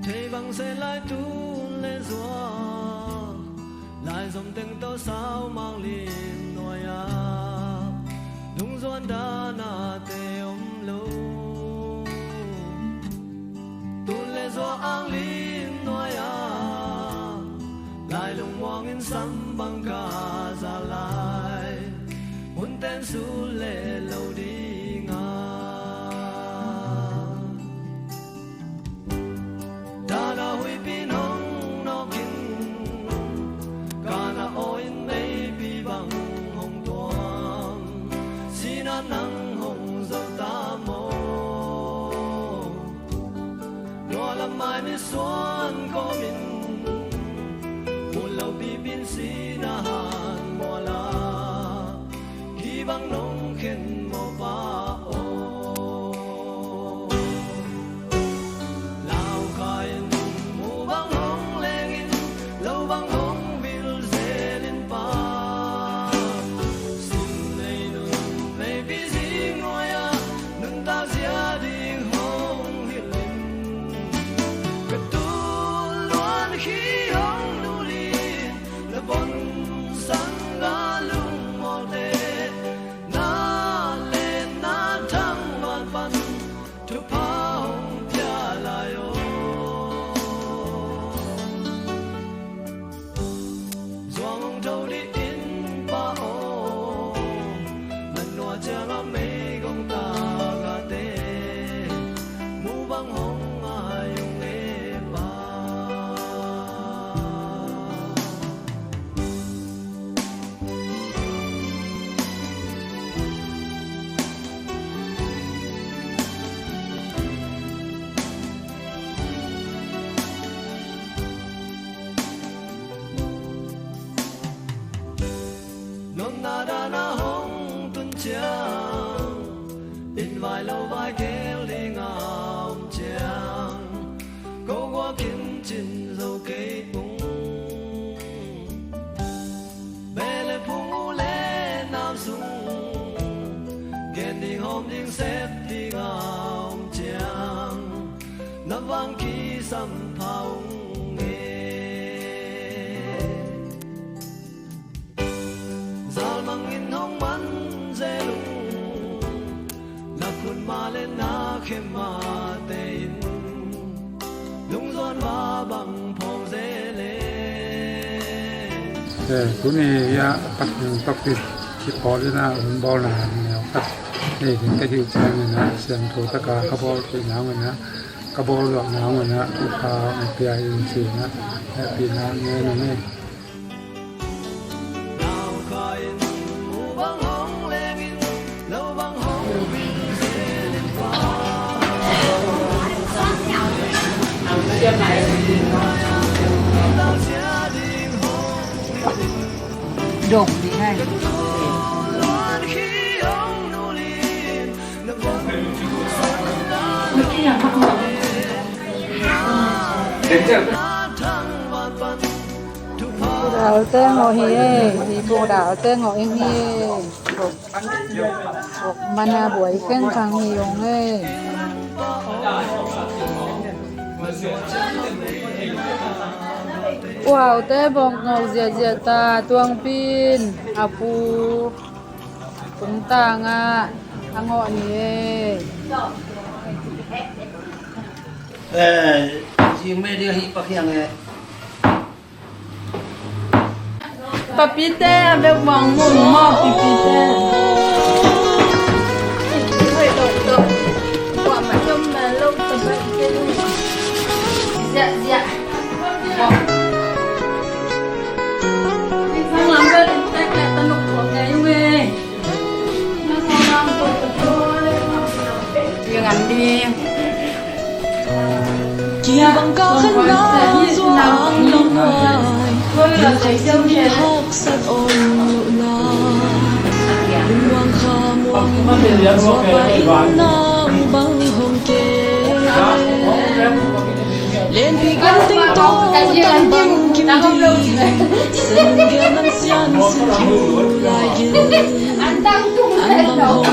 thế bằng sẽ lại tuôn lên gió lại dòng tiếng tao sao mang liền nỗi à đúng doan đã na tê lâu tuôn lên gió ang liền nỗi à lại lùng hoang in sắm bằng cả ra lại muốn tên su lệ lâu đi ngà ta đã huy pin hồng nó kinh cả na ôi nay bị bằng hồng tuang xin ăn nắng hồng dâu ta mô lo làm mai mi xuân có mình bin sinahan mo la ibang nong ken mo pa o lao kain mo bang hong lengin lâu bang hong bil zelin pa sin nei nun nei bi zi ngoya nun ta zia ding hong hilin katul luan khi hong bon sang ga lung mo te na le na thang man pan tu pa hong pya la yo zong đâu đi in pa o man no cha ga me gong ta ga te mu bang hong ai yung e pa na đã na hong tuân chiang in vài lâu vai kéo đi ngào chiang câu qua kiến chín dâu cây bung bê lê phú lê nam sung ghen đi hôm đi xếp đi ngào chiang năm vang kỳ sắm phao mangin hong man zelung na kun ma le na khema tein lung zon wa bang phong zeleคุณเนี่ยปักหนึ่งปักติดที่พอเลยนะหุ่นบอลนะเนี่ยครับนี่ถึงกระดิ่งแจ้งเลยนะเสียงโทรตะกากระบอกเป็นน้ำเลยนะกระบอกหลอกน้ำเลยนะทุกคราวเปียอินทรีย์นะและปีน้ำเนี่ยนะนี่đục thì hay bồ đào tên ngồi hi thì bồ đào tên ngồi hi buộc mana buổi khen khang hi ông ơi wow te bong ngau zia zia ta tuang pin apu tung ta nga ango ni ji me dia hi pakhiang e papite abe bong mun mo pipite hơi đổi đổi quả mà trong mà lâu tầm bậy dạ dạ không làm cái này ta nục của cái về nó không làm của tôi việc ăn đi kia bằng có khăn đó doang lòng ngoài nhưng thấy tâm hi học sát ôn nhụ na đừng hoang kha muang gió bay nam băng hồng kê lên vì gan tinh tô tan băng kim đi sân kia năm xian sân kiu lại dư anh băng hồng mong đầu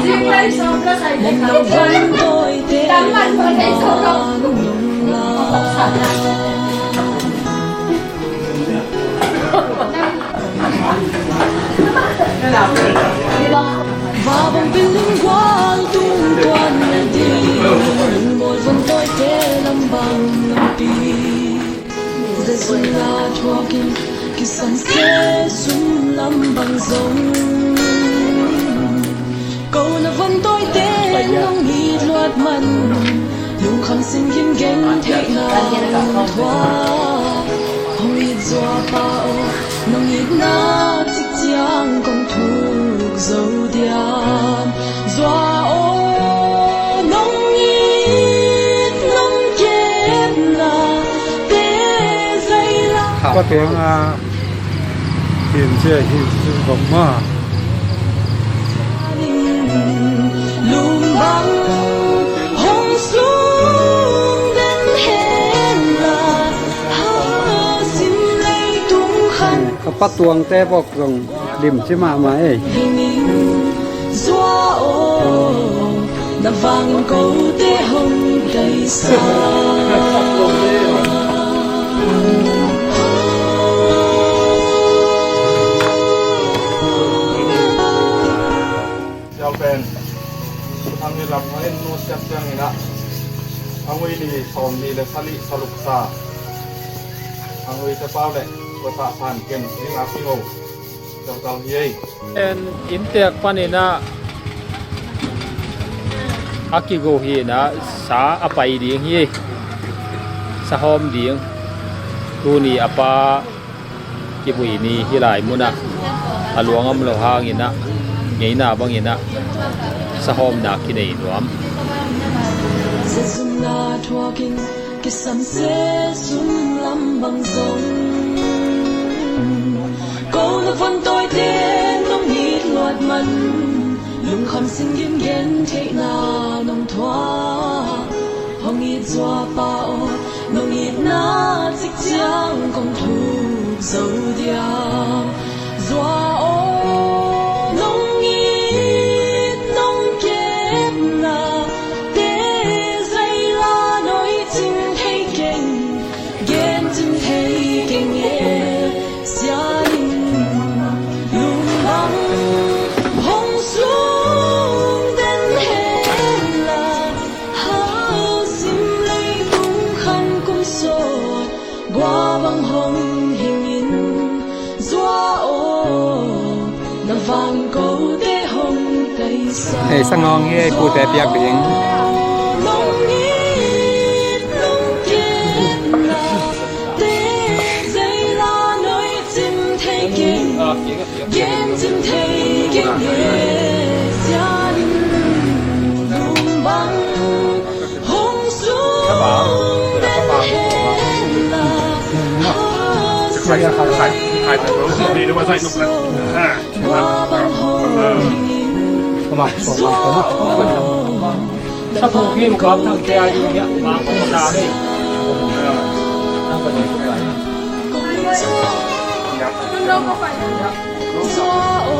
vẫn tôi thế an nhung la Và vòng bên lưng qua tung toàn là đi một vòng tôi tê lâm bằng lòng pi để xuân là thua kinh kỳ sáng sẽ xuân lâm bằng giống câu là vòng tôi tê lòng nghĩ loạt mặn lùng khăn xin kiếm ghen thế nào thoa không ít doa bao nông ít na thích giang công thuộc dấu đian doa ô nông ít nông kép là tê dây la có tiếng hiện chơi hiện sự vọng mà lùm băng hồng xuống đến hẹn là ha xin lấy tung khăn เขาปัดตวงแต่บอกตรงริมใช่มาไหม hình doa ô đã vang câu tê hồng đầy xa Chào Ben, anh đi làm ngay nu xếp trang này đó. Anh ấy đi sòng đi là sali saluk sa. Anh ấy sẽ bao đấy, có tạ phản kiện đi ngáp đi ngủ. Trong tàu hiê. En intek panina akigo hi na sa apai ding hi sa hom ding tu ni apa kibui ni hilai muna aluangam lo hangina ngeina bangina sa hom na kinai nuam sẽ xuân là thua kinh cái sắm sẽ xuân lâm bằng giống câu là vần tôi tên nông nhịp loạt mặn lùng khăn xin kiếm ghen thế nào nông thoa hồng nhịp doa bao nông nhịp na thích giang công thuộc dấu điang doa ô nông nhịp nông kép là tê dây la nói chính thấy kinh ghen chính thấy kinh nghe xa đình lùng băng hồng xuống đến hẹn là ha xin lấy tung khăn cung sột qua băng hồng hình in doa ô nằm vàng câu tê hồng cây xa ไอ้สังงองเอ้ปูแต่เปียกเอง nông nhịp nông kép là tê dây la nói chính thấy kinh ghen chính thấy kinh nghe gia đình lùm băng hồng xuống đến hẹn là ha xin qua băng hồngถ้าผูกยิ่งครับทั้งแกอยู่เนี่ยมาโคตาได้ทั้งประเด็นทุกอย่าง gió ô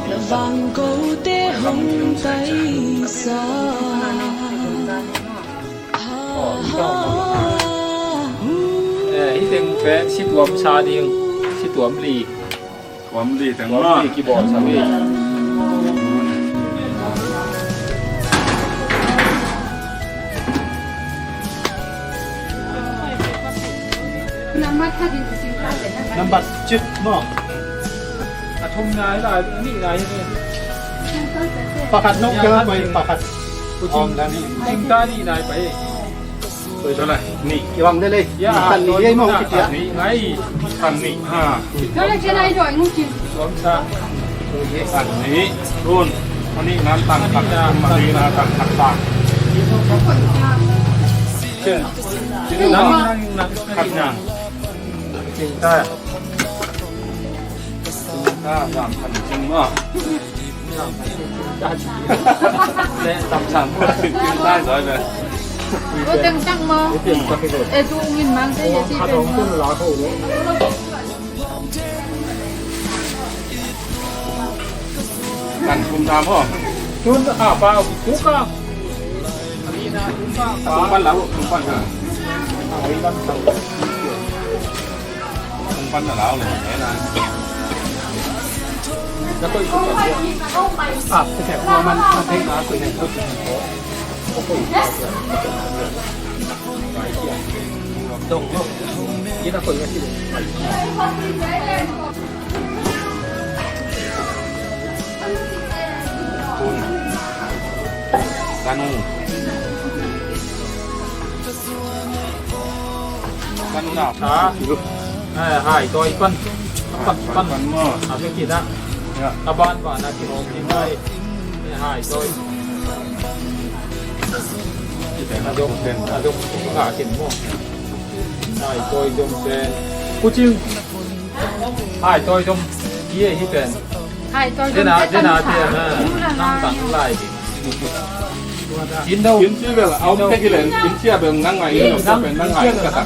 là vàng câu tê hồng tay xaที่เต็งแปะสิตัวมชาดิงสิตัวมลี Quắm đi ตั thằng วม nó. ลีกีบอร์ดสามี Năm bật chích mỏ. อาทมนายได้นี่นายนี่ Pakat nông cơ mày pakat. ผู้จริงจริงตานี่นายไป Rồi đó này, nị cái bằng đây đây. ย่า Thằng nị ấy mong cái ตัด tiệt. นี่ไง Thằng nị ha. แล้วเจ้านายจ่อยงูกิน สวมชา Thằng nị luôn. Anh nị nan tăng tăng mà đi là tăng tăng tăng. เชื่อนั่งนั่ง Khắc nhàng. จริงตา Ta làm thần chừng mỏ. และตำสั่ง Chừng tai rồi về. โอ้จังจังมาเอตูงินมังใช่ยังสิเป็นมา Cẩn cùng tham không? ชุนปลาคุกอ่ะอันนี้นะคุกอ่ะ Không bắt lắm, không bắt cả. เอาอีกวันตั้ง không phân ở lão này thế này แล้วก็อีกคนเดียวอ่ะแขกตัวมันเทคนาคุยในทุกอย่างโอ้โหดงโลกยี่น่าคุยกันที่ไหน คุณกานูดาว hai tôi phân phân phân phân mơ à cái gì đó à ban và là chỉ một những hai hai tôi là dùng cả tiền mua hai tôi dùng tiền cú chim hai tôi dùng gì hết tiền hai tôi thế nào tiền năm tặng lại chín đâu kiến chưa về là ông cái gì lên kiến chưa về năng ngày nó sẽ về năng ngày cả cả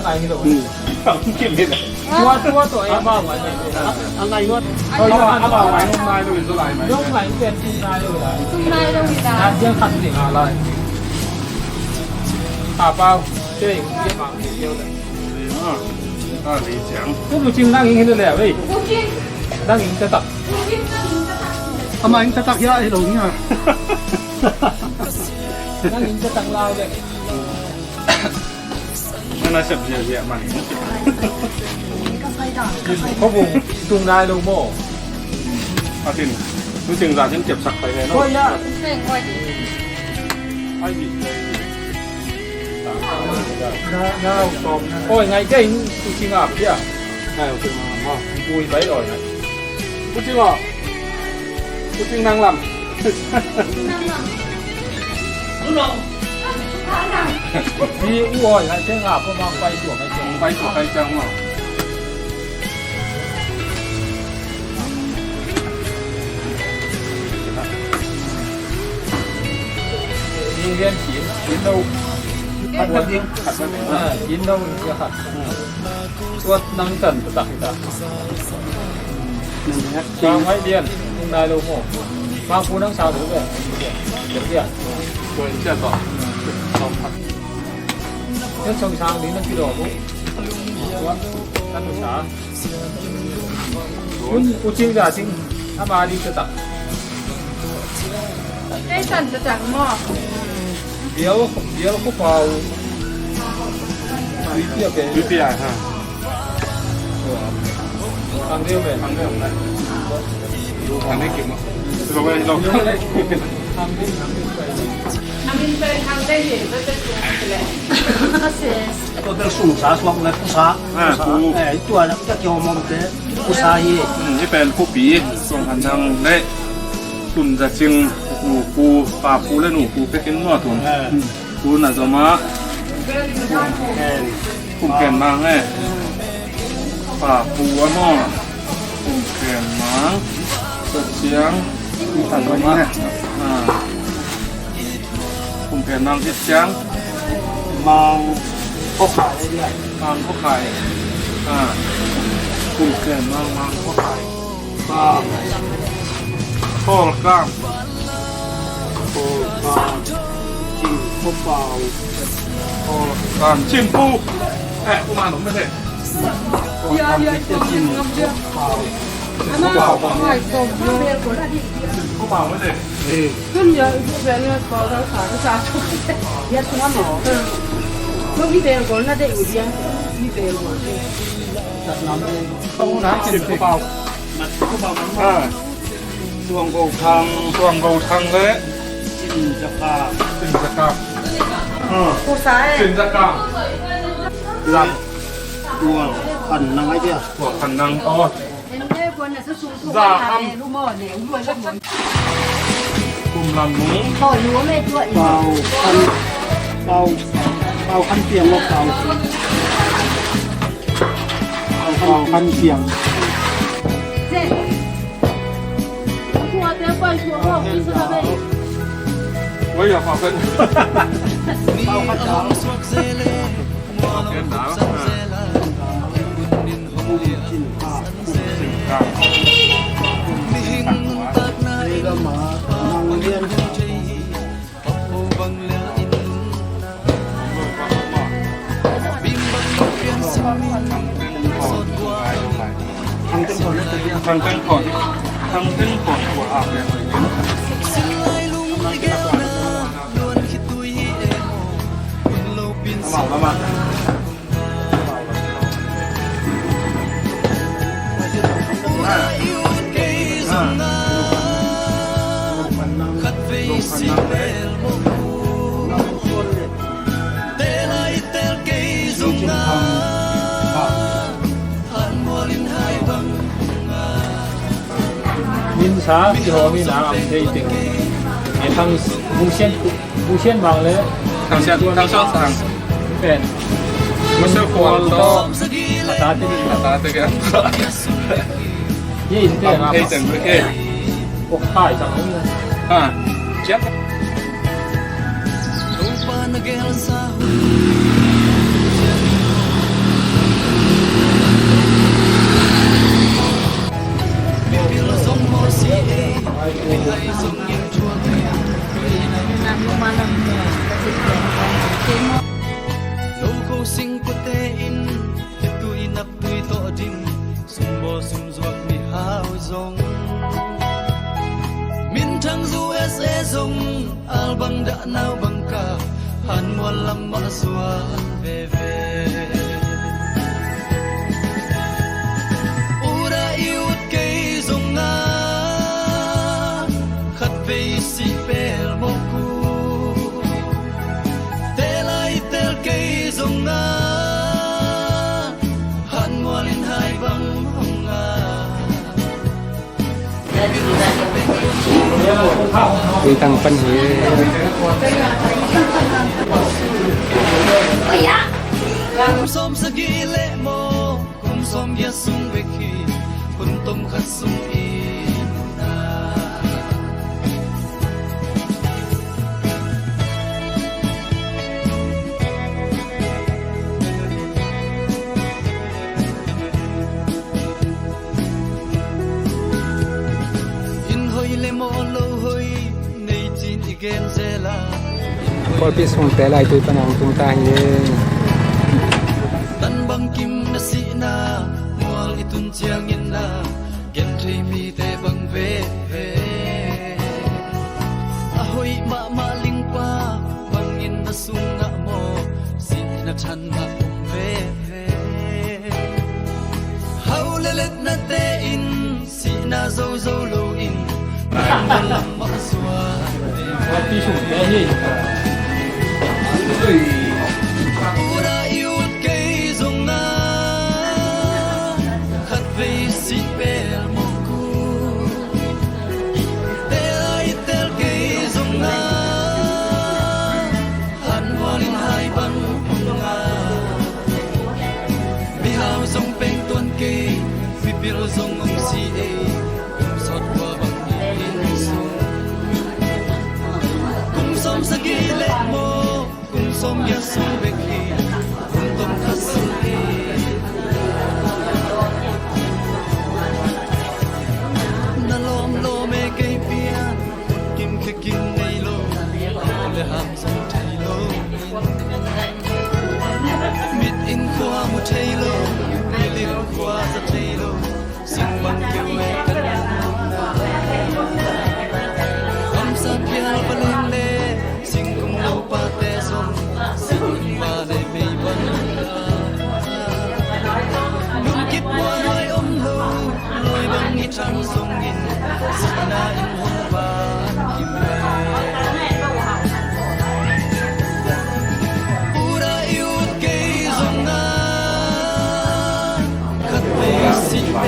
không kiến lên tua tụi em bao ngoài này ăn ngày luôn thôi nó bảo ngày hôm nay nó bị số lại mày lúc ngày tiền hôm nay rồi đấy hôm nay đâu bị đá ăn riêng khăn thì à lại bao chơi cũng biết mà nhiều đấy lý tưởng lúc đầu chim đang hình hình lẻ đi đang hình sẽ tập mà anh ta tắt ra thì đúng nha đang hình sẽ tăng lao đấy nên là chậm nhẹ nhẹ mà có vùng tung đai đâu mổ à thì cứ chừng ra chân chẹp sặc phải thế nó thôi nhá ai bị ôi ngày cái hình tụi chim à kia này tụi mà vui bấy rồi này cô chừng à cô chừng đang làm đi ui lại thế ngạp có mang quay của mấy trường bay của tay trăng mà đi viên chín đâu bắt bắt đi chín đâu thì hạt tuốt năng tần của tặng ta sang mấy điên không đai đâu mổ mang phu năng sao đúng rồi được chưa rồi chưa tỏ thế trong sang đến 5 kg cũng ăn một xá cô chiên gà chiên mà đi cho tặng cái sầnจะจังหม้อ biếu có vào quý tiền quý tiền hả ăn điêu về ăn điêu này ăn đấy kiểu mà rồi bây giờ ăn đi ăn điไปทางได้เห็นก็จะถูกแหละก็เสีย ตัวเด็กสูงสาสวงเลยผู้สาตัวนั้นจะเกี่ยวมอมเตผู้สาเย่ นี่เป็นผู้ปีส่วนอันนั้นเละตุนจะจึงหนูปูป่าปูและหนูปูไปกินนัวตุนปูน่ะจะมาปุ่มแขนมาไงป่าปูอะหม้อปุ่มแขนมาเปิดเสียงตัดออกมาปุ่มแขนนางทิศเสียง มองพวกขายได้ มังพวกไข่กลุ่มแก่นมังพวกไข่ข้าวข้อก้าม โอ้ปลาจิ้มพวกเปล่า ข้อก้ามชิมปูกูมาหนุ่มไม่ใช่ เยอะเยอะจริงๆเยอะอันนั้นหอยกบเยอะ กูมาไม่ใช่ ขึ้นเยอะพวกแบบนี้ก็เราขายก็จะถูกเยอะทั้งหมดลูกพี่เบลก่อนน่าจะอยู่เดียวพี่เบลก่อน không có đáชิมกูเปล่าดวงโกทังเลย จิ้มจะปลา สินจะกาม ผู้ชาย สินจะกามล ดวงขันนังไอเดีย ำหัวขันนังอ๋อ เอ็นเล่คนน่ะสูงๆว่าทำลูกหม้อเนี่ยรวยก็หมด กลุ่มลำนุ้ง พอรู้ว่าไม่ตัวอี เปล่าขันเปล่าเปล่าขันเปียงว่าเปล่าขันเปียง เจ๊หัวเตี้ยไปหัวพ่อคือสุดเลย ไว้อย่าฝากเป็น เปล่าขันเปล่า เกินหนา จิ้มปลา กาม นี่ก็มานังเรียน เ ทางเป็นก่อนหัวอาบเนี่ย xin lai lung mai ghé na luôn khi tôi em cùng lâu pin มา ura yêu cây rong na khát về xin bel mô tê lai tê cây rong na han mua linh hai băng min sa si ho mi na am dei ting e thang bung xian bang le ทางเชียงทางช่องทาง เป็น ไม่ใช่ควรต่อ ภาษาที่นี่ ตาตะเกียบ ยี่สิบเจ็ดครับ เฮ้ยจังเลย พวกข่ายจังเลย เจี๊ยบ lupa nagel sa Pipil song mo si ay song yin chuan Lâu câu sinh của tê in Thì tôi nắp tôi tọ đinh Sum bò sum ruột mi hao dòng Min thăng du S.A. dòng Al bang đã nào bang ka Han mua lâm mã xuan về về Ura iut cây dòng nga Khát về si pel mô cu Tê lai tel cây dòng nga Han mua linh hai bang hồng nga คุยทางปัญหา Kum som sagi le mo kum som ya sung ve khi kun tom khat sung in na in hoi le mo lo hoi nei chin igen zela พอพี่ส่งแต่ลายตัวปนองตรงตาเอง tan bang kim na si na mual itun chiang in na gen thei mi te bang ve ve a hoi ma ling pa bang in na sung na mo si na chan ma um ve ve hau le let na te in si na zo zo lo in bang lam ma swa ที่สุดแม่ยี่ Ura iut cây rong na khát về si pel mô cu Tê ai tel cây rong na Han hoa linh hai băng nga Vì hào rong peng tuan cây Vì pil rong ông si e Sot qua băng in sung Kum som sa gile mo Kum som ya sung ve khi Kum tom khat sung e Na lom lo me cây pian Kim khe kim nei lo Le ham song thai lo Mit in khoa mu thai lo Mi lim khoa sa thai lo Sing bang kêu e kan Om sa pia pa leng le Sing kum lo pa te som Sing ma le mei ban Lung kip wa noi om lo Loi bang i chang song in Sing na in hong ba kim le Ura iut cây rong na Khát về si pe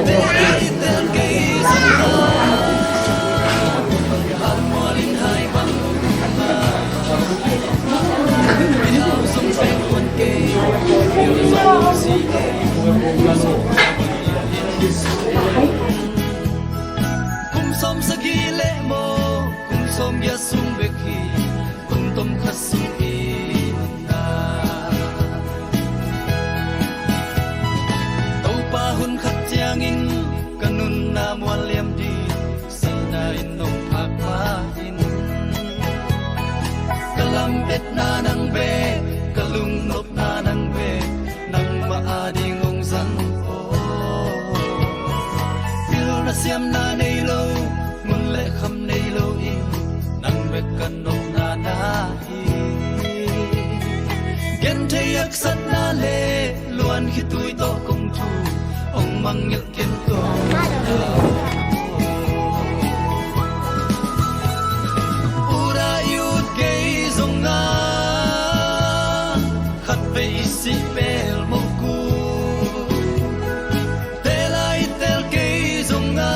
Tê ai tel cây rong na Han mua linh hai băng Vì hào sông phèn tuan cây Yêu dòng si e Kum som sagi le mo Kum som ya sung ve khi Kun tom khat sung in na Tau pa hun khat chiang in Kanun na mual liam di Si na in nong phak pa in Kalam et na nang ve Kalung nop na nang ve Nang và đi ngông rắn ô phiêu na xiêm na nay lâu mun lệ khăm nay lâu in nang bek kan nong na na hi gen thei yak sat na le luan khi tui to kong thu ong mang ngel ken to ura yut gei zong na khat pe si pel mo ku te lai tel gei zong na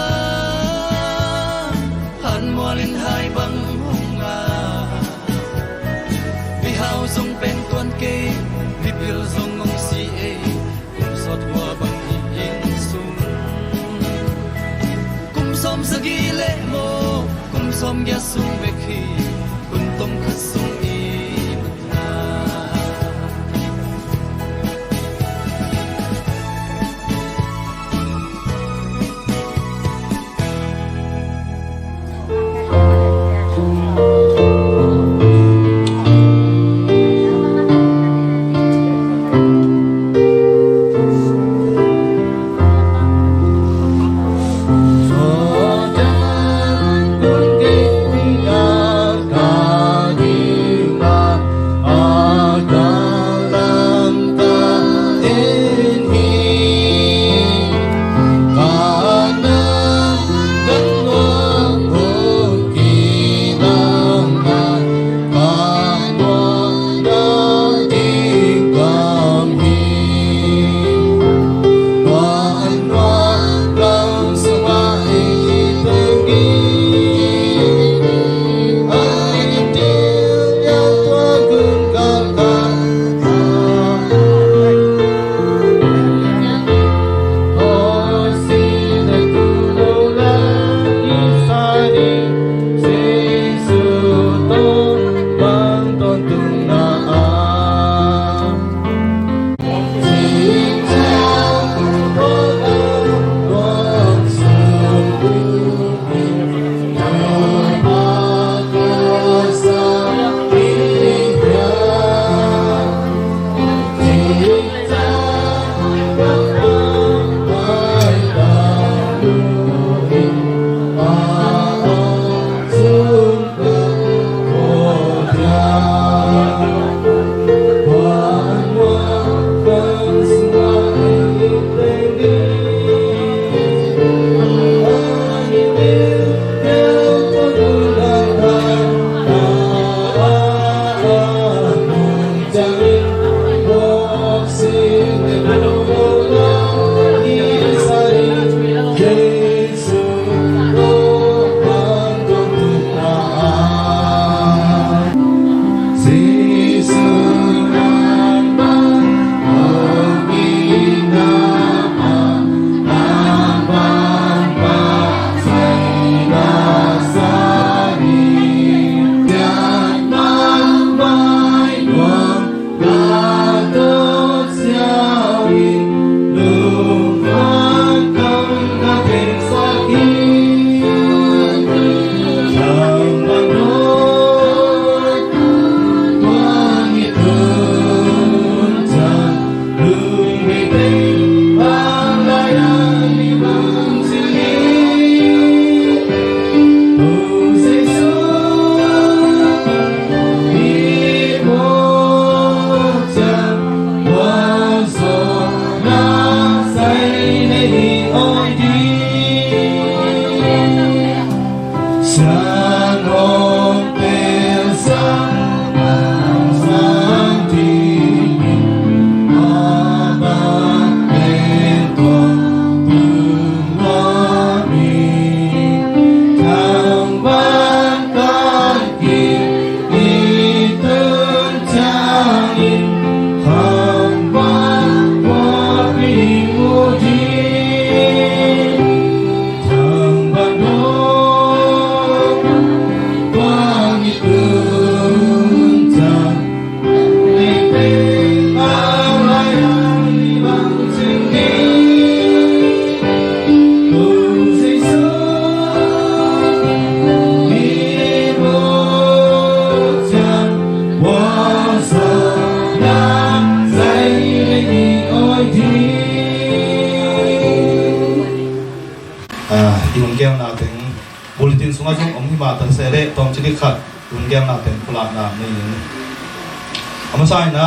han molin hai bang hung nga vi hao zong pen tuan ke vi bil zong ngong si e kum sot wa bang in sum kum som sagi le mo kum som ya sum be khi kun tom khat sum i na cho chân cuốn cây hi ma tan se le tom chini khat un gem na ten pula na nei ama sai na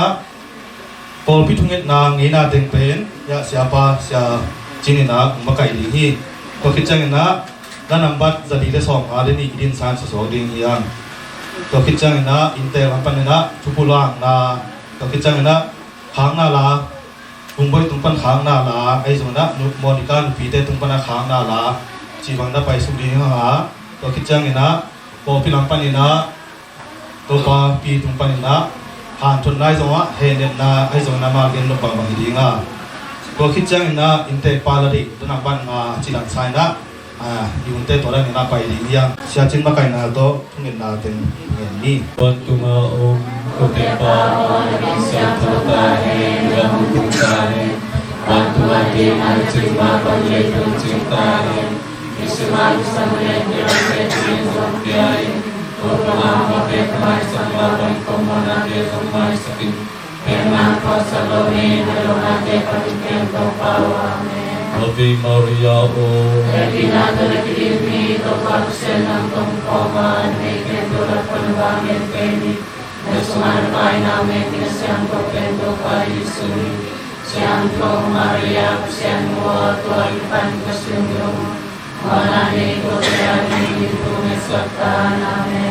pol pi thunget na nge na teng pen ya sia pa sia chini na ma kai di hi ko khit chang na na number zali le som ha le ni idin san so ding yang ko khit chang na intel han pan na chupula na ko khit chang na khang na la tung boy tung pan khang na la ai zo na nu monica nu pi te tung pan khang na la chi bang na pai su ding ha ko khit chang na pol pi lam pan na to pa pi tung pan na han thun nai zo wa he ne na ai zo na ma gen no bang bang ding a ko khit chang na inte pa la ri to na ban ma chi lan sai na yung te to la ni na pai ding yang sia chin ma kai na to thungin na ten ngen ni Con tung om ko te pa sa ta ta he ram tung ta he con tung te na ching ma pa le tung ching ta he isma sa me ne se ching zo te ai ko ma ma pe ma sa ma pa ko ma na te so ma sa kin pe ma ko sa lo ni na lo na te pa te to pa wa me Ave Maria o Reginado le crismi to se nam tom coma ne que to la ponva me peni Nesumar pai na me que sean to pendo pai sui sean to Maria sean mo to al pan kasundro Mana ne ko sean ni to me satana me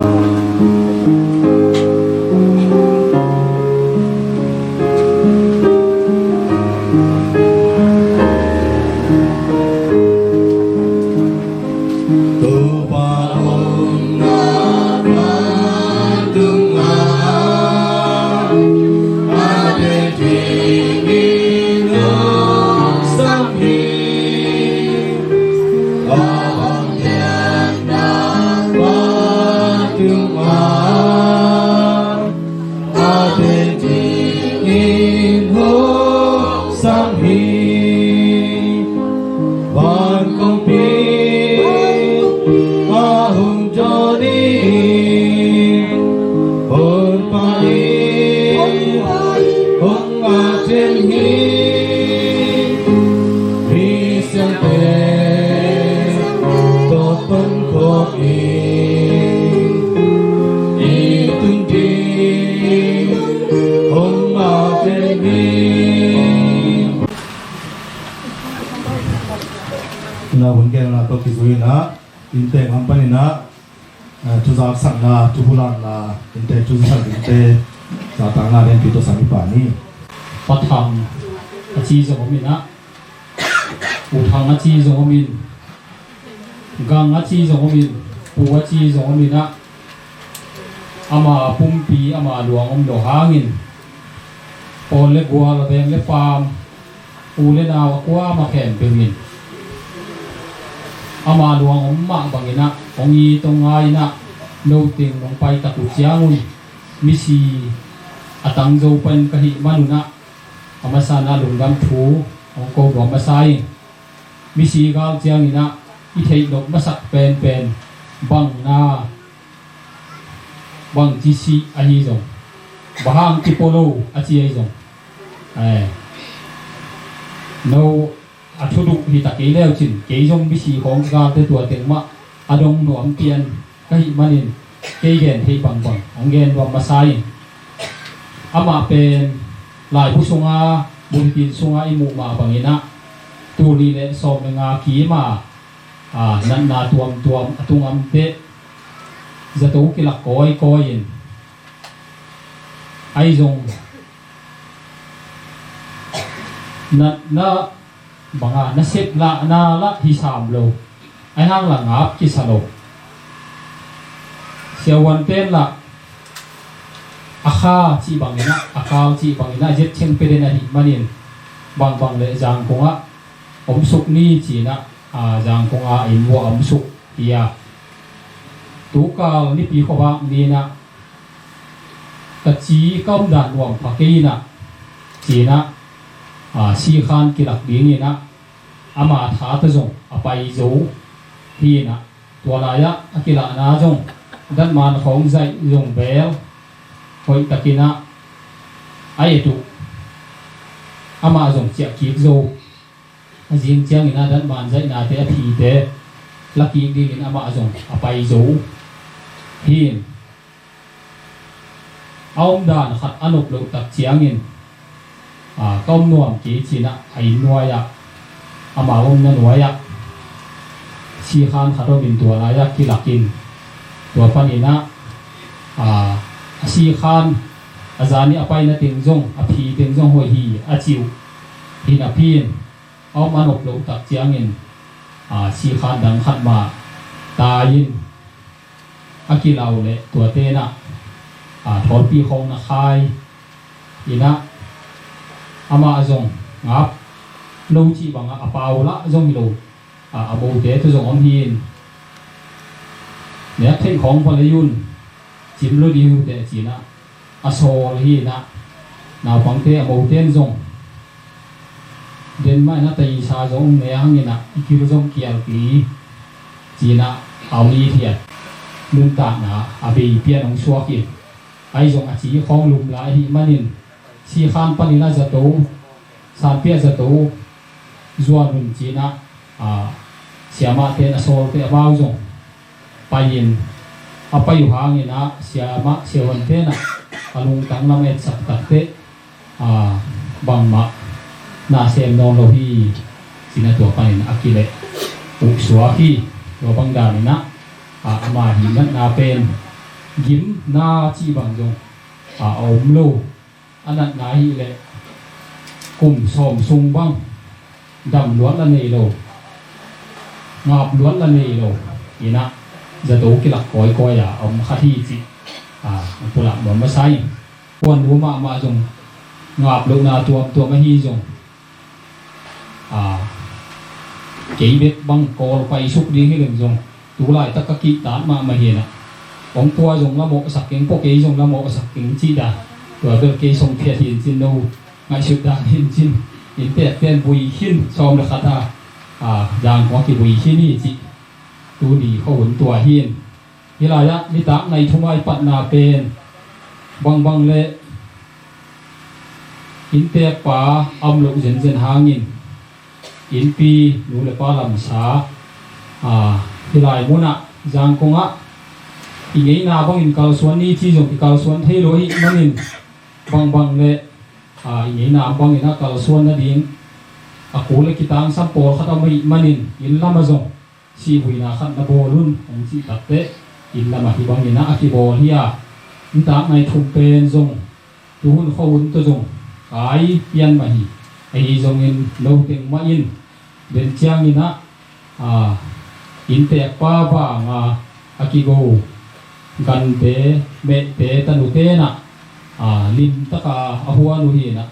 na bun ke na to ki zui na inte company na tu za sang na tu bulan na inte tu za inte za tang na den pi to sami pa ni ปฐมอาชีสมมินะอุทังอาชีสมมินกังอาชีสมมินปูอาชีสมมินะอามาปุ่มปีอามาหลวงอมดอกหางินปอนเล็กวัวระเบงเล็กฟาร์มปูเล็กนาวกว่ามาแข่งเป็นมินอามาหลวงอมมะบางอินะองยีตรงไงนะโนติงลงไปตะกุเจียงุนมิซีอาตังโจเป็นกะหิมานุนะอามาสานาลุงดำถูองโกดอมมาไซมิซีกาเจียงอินะอิเทยดอกมาสักเป็นบังนาบังจีซีอาฮิจงบางกิโปโลอาจีอาฮิจงโนอาชุดุฮิตะเกเลวจินเกยจงมิซีของกาเตตัวเต็งมะอดงหนวมเตียนกะหิมานินเกยเกนเฮบังองเกนดอมมาไซอามาเป็นหลายผู้ทรงอาบุญกินทรงอาอิมุมาบางอินะตูนีเลสอมงาขีมานันนาตัวมตุงอัมเตจะตูกิลักก้อยอินไอจงนะบางนะเสพละฮิสามโลไอห้างหลังอับกิสโลเสียวันเต้นละอาคาจีบางอินะอาคาจีบางอินะเจ็ดเชิงเปเดนะฮิมันอินบางเลยจางคงอ่ะอมสุกนี่จีนะจางคงอ่ะอินวัวอมสุกเฮียตุกาลนี่ปีขวางนี่นะกะจีก้มด่านวงพักกีนะจีนะชีขานกิลักดีนี่นะอามาถาตะจงอไปจูที่นะตัวลายะกิลักนาจงดันมันของใจจงเบลคอยตะกินะไอตุอามาจงเจียกีกจูจริงจังนี่นะดันมันใจนาเตะพีเตลักกีดีนี่อามาจงอไปจู hin ông đàn khát ăn nộp lậu tập chiang in công nuông kỹ chỉ na ai nuôi ya ama ông na nuôi ya si khan khát ở bên tua na ya kilakin tua panina si khan azani apai na tiếng zong api tiếng zong hoi hi achiu hi na pin ông ăn nộp lậu tập chiang in si khan đằng khát mà ta in akilau le tua te na thol pi khong na khai ina ama azong ngap lo chi bang apau la zong lo abo te to zong om hin ne thei khong pa le yun chim lo di hu te chi na asol hi na na bang te abo ten zong den mai na tai sa zong ne hang ina ikil zong kial ki chi na awi thiat lung ta na abi pian ong suaki ai zong chỉ khong lum lại hi manin si khan panina zato san pia zato zuan lum chi na siama te na sol te bao zong payin apayu hangina siama siawan te na alung tang lam et sak tak te bang ma na sem nong lo hi sina to panin akile u suaki lo bang da ni na ama hi na pen gim na chi bằng dùng ống lô anh đặt nái lệ cùng sòm sung băng đầm luốt là nề lô ngọc luốt là nề lô ý nè giờ tố cái lạc coi coi ông khát hi chị tôi làm bấm sai quan đúa mà dùng ngọc lô na tua mà hi dùng chỉ biết băng cò quay xúc đi cái đường dùng tú lại tất cả kỹ tán mà hiền ông tua dùng là một sắc kính bốc kế dùng là một sắc kính chi đà rồi được kế dùng thiệt hiện trên đâu ngay sự đàn hiện trên hiện tiệt tiền bùi hiên xong được khát giang có cái bùi hiên đi chị tu đi khâu vấn tua hiên như là ya đi tạm này không ai bắt nà pen băng băng lệ hiện tiệt pa âm lục dần dần hàng nghìn hiện pi đủ là pa làm xá như lại muốn ạ giang công á ý na bang in kal suan ni chi jong kal suan thei lo hi manin bang bang le ý na bang ina kal suan na ding aku le kitang sam por khat amai manin in lama jong si hui na khat na bolun ong chi tak te in lama hi bang ina aki bol hiya in ta nai thum pen jong tu hun khawun to jong ai pian ma hi ai jong in lo teng ma in den chiang ina in te pa ba nga aki go gan te me te tanu te na lim taka ahuanu hi na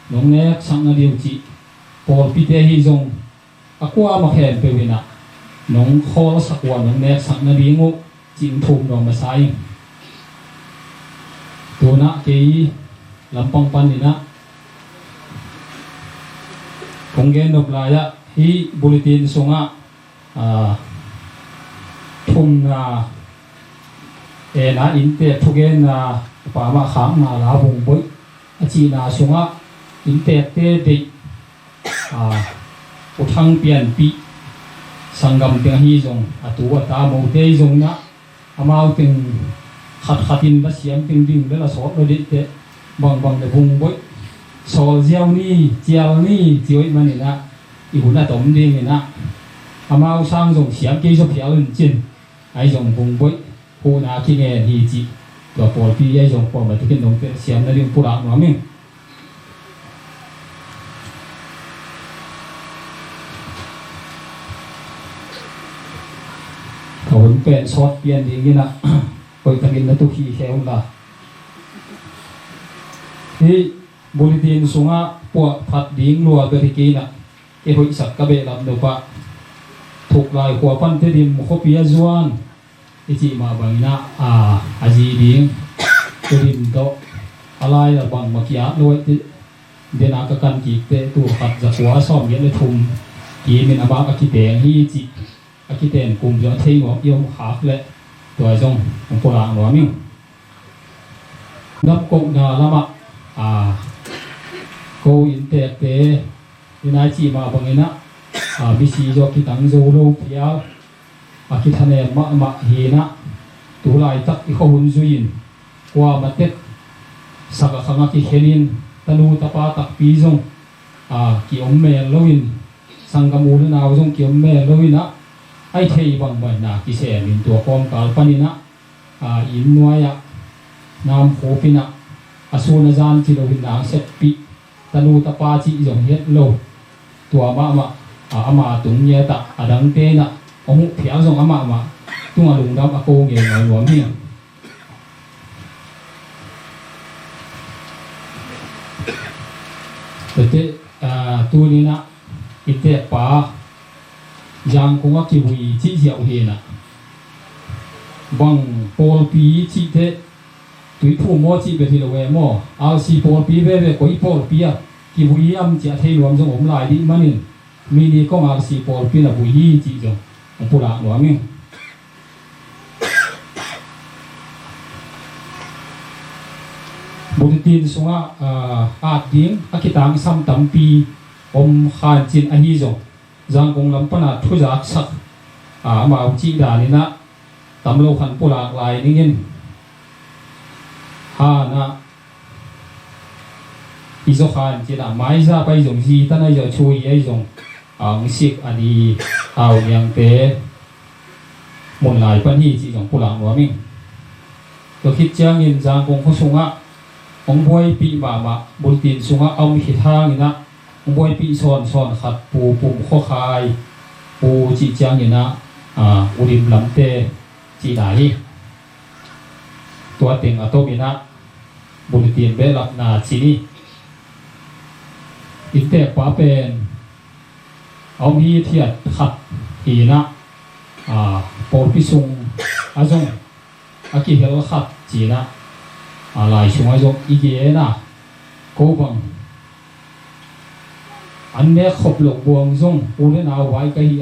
nong nek sang na diu chi por pi te hi jong akwa ma khen pe wina nong khol sakwa nong nek sang na dingu ching thum no ma sai tu na ke lampang pan ni na konggen nop la ya hi bulletin songa thum na na in te thugen na pa ma khang na la bung boi chi na sunga in te te de uthang pian pi sangam te hi jong atu ta mo te jong na amau ting khat khatin ba siam ting ding de la so lo de te bang bang de bung boi so jiao ni jiao ni jioi mani na i hu na tom ding na amau sang jong siam ke so phiao in chin ai jong bung boi cô na khi nghe thì chị và bỏ phi ai dùng bỏ mà thực hiện đồng tiền xem là điều phụ đạo nó mìnhเขาเป็นช็อตเปลี่ยนอย่างนี้นะไปทำกินแล้วตุขี้แข็งละที่บุรีดินสูงอ่ะปวดผัดดิ้งรัวตัวที่กี้น่ะไอ้หุ่ยสักกระเบลลำเดือบะถูกลายหัวปั้นเทดิมมุขปียจวนichi ma bangina aji ding turin do alai la bang makia loi ti dena ka kan ki te tu khat za kwa som ye le thum ki min aba akiteng hi chi akiten kum jo thei ngo yom khak le to jong ong pola no mi nap ko na lama ko in te te ina chi ma bangina bisi jo ki tang zo lo pia akithane ma hi na tu lai tak I kho hun zuin kwa matek saka khanga ki khelin tanu tapa tak pi jong ki omme loin sangamu na naw jong ki omme loina ai thei bang ba na ki se min tu kom kal panina in nuaya nam khopina asuna jan chi lo hin nang set pi tanu tapa chi jong het lo tua ma ama tung ye ta adang te na ong phiang jong ama tung alung dam ako nge ngai nuam hi te tu ni na ite pa jang kunga ki hui chi jiao he na bang pol pi chi te tui thu mo chi be thi lo we mo ao si pol pi ve ko I pol pi a ki hui am chi a thei nuam jong om lai di manin mi ni ko ma si pol pi na hui chi jong pu la nuam mi bùn tin sunga ding akitang sam tampi om khan chin a hi zo jang kong lam pana thu jak sak ma chi da ni na tam lo khan pulak lai ningin ha na izo khan chin mai za pai jong ji ta nai zo chui ai jong ang sik ani au yang te mon lai pan hi chi jong pulak wa mi to khit chang in jang kong kho sunga ông boy pi ma bul tin sunga om hi thang ina ông boy pi son khat pu kho khai pu chi chang ina urim lamte chi dai tua ting atom ina bul tin be lap na chi ni ite pa pen ông hi thiat khat hi na por pi sung azong aki hel khat chi na lại xuống ai giống ý nghĩa na cố bằng anh nè khop lộc buông giống u lên nào vài cái gì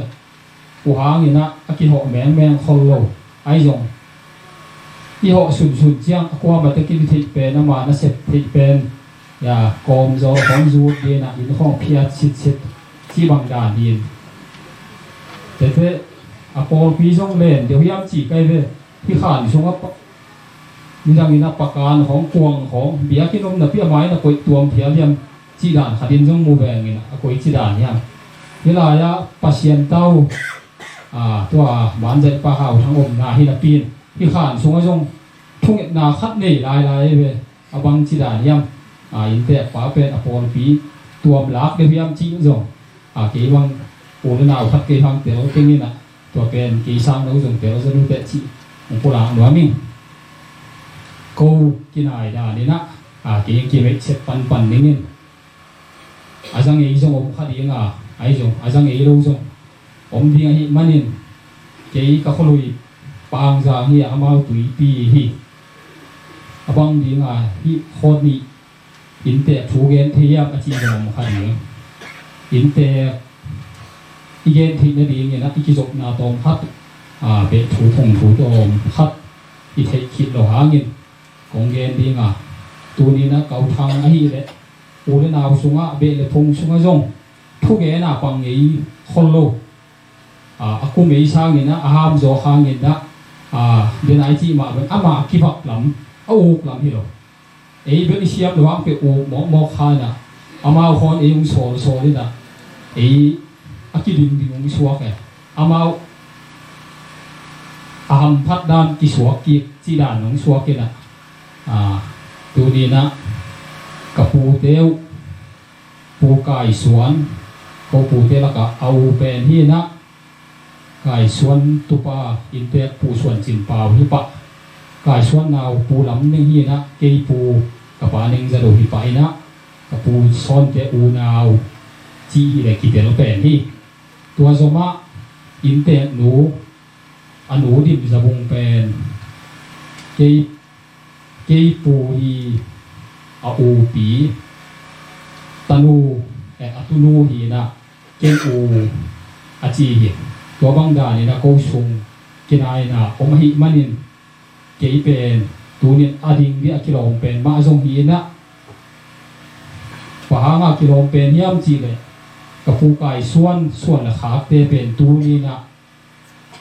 u hàng gì na aki họ mèn khol lâu ai giống ý họ sụn chiang qua mà tới cái thịt bè nó mà nó xếp thịt bè ya com gió bóng du đi na in không phiat xịt chỉ bằng đàn điền thế Paul pi giống lên điều hiếm chỉ cái về khi khản xuốngนี่ดังนี้นะประการของกวงของเบียกินมนะเปียไม้นะกวยตัวเพียเลียมจีด่านขัดินจงมูแบงนี่นะกวยจีด่านเนี่ยเวลายะปัสเซียนเต้าตัวหวานใจปลาหาวทั้งอมนาฮินาปีนที่ขานสูงจงทุ่งนาคัดนี่ลายเวบังจีด่านเนี่ยอินเตะป้าเป็นอปอนปีตัวลักเดียมจีจงเกี่ยวังปูนนาวคัดเกี่ยวังเต๋อเก่งนี่นะตัวเป็นกี่สร้างแล้วจงเต๋อจะรู้เตะจีของปูหลังหนัวมิ่งกูกินอะไรได้นี่นะกี่เม็ดเช็ดปันนี่อาจังเอ๋จงอมขัดยังไอ้จงอาจังเอ๋รู้จงอมดีงี้มันนี่กี่ก็เขาลุยปางจางเหี้ยอามาตุยปีฮีอาบังดีงี้ฮีโคตรนี่อินเตะถูเกนเทียบอาจีจงอมขัดยังอินเตะอีเกนทีนี่ดีงี้นะอีกิจกนาตอมขัดเปะถูตอมขัดอีเทคิดหล่อหาเงินของเกณฑ์ดีง่ะตัวนี้นะเก่าทางไอ้เลยปูเลนาวสุงะเบลพงสุงะจงทุกเกณฑ์น่ะปังเอ๋คนโลอากูไม่ช่างเงินนะหามโจหางเงินนะเดินไอจีมาเป็นมาคิบักลำเอาอุกลำที่เราเป็นเชียบหรือว่าเป็นอุกมอกขานะมาคนยงโซนี่นะคิดินยงสวกแกมาหามพัดด้านกิสวกกิจีด่านน้องสวกกินะตัวนี้นะกับปูเตียวปูไก่สวนก็ปูเตียวแล้วก็เอาเป็นที่นะไก่สวนตุปาอินเตอปูสวนจินเปล่าที่ปะไก่สวนนาวปูลำนี่ที่นะเกยปูกับปานิงจะดูที่ไปนะกับปูซ้อนเตอูนาวจีอะไรกิเตลเป็นที่ตัวสมะอินเตหนูอนุดิบจะวงเป็นเกยปูฮีอูปีตนูอัตุนูฮีนะเกยอูอาจีฮีตัวบางดานี่นะกูชงกินไอนะอมหิมันนินเกยเป็นตัวนี้อดิงเดียกิโลเป็นมาจงฮีนะปะหางกิโลเป็นย่ำจีเลยกับผู้ไก่ส่วนละขาเตเป็นตัวนี้นะ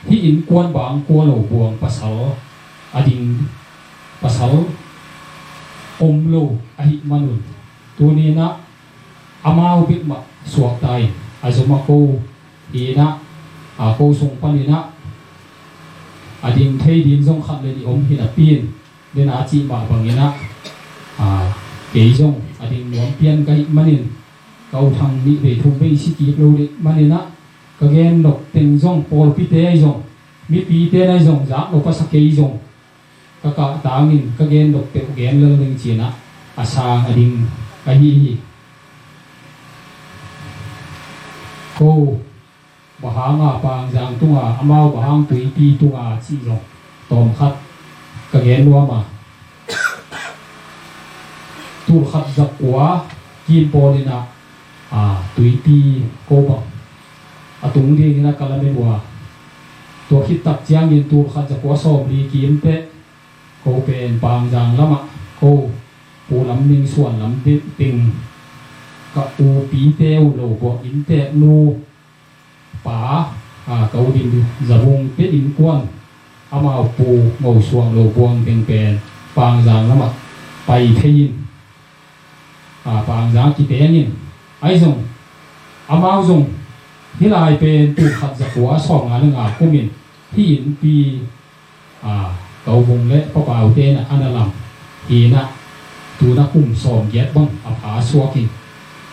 ที่อินกวนบางกวนหลบวงภาษา ดิงภาษาอมโลอหิมนุนตัวนี้นะอามาบิกมาสวกไตอาสมาโกอีนะโกส่งปันนี้นะดิงเทดินส่งขัดเลยดิอมหินปีนเดินอาจีบาบางนี้นะเกยส่งดิงหลวงเปียนกับหิมันินเกาทางนี้ไปทุ่มไปสิกีโลดิมันนี่นะก็เกณฑ์ดอกเต็งส่งปอลพิเตยส่งมีปีเตยในส่งจากโลปัสเกยส่งก็กะตางินก็เกณฑ์ดอกเต็งเกณฑ์เรื่องหนึ่งจีนะอาชาดิงไอ้ฮีโกบะหางาปางจางตุงอามาบะหางตุยปีตุงอาจีส่งตอมขัดก็เกณฑ์รัวมาตูขัดจักหัวกินปอลินะตุยปีโกบังตุงดีนะกาลเมวัวตัวคิดตักเจียงยินตูขัดจักหัวสอบดีกินเตะโกเป็นปางจางละมะโกปูลำมิงส่วนลำติงกับปูปีเตวโลบวอินเตนูป่าเกาดินจะวงเป็ดอินกวนอามาปูเงาสวงโลบวงเป็นปางจางละมะไปเทียนปางจางกิเตนินไอ้ทรงอามาทรงที่ลายเป็นตูขัดจักหัวสองงานงาคุมินที่อินปีเกาวงเละพระเปล่าเตนะอันนั้นลำฮีนะตูนักคุ้มสองเย็ดบ้างผาสัวกิน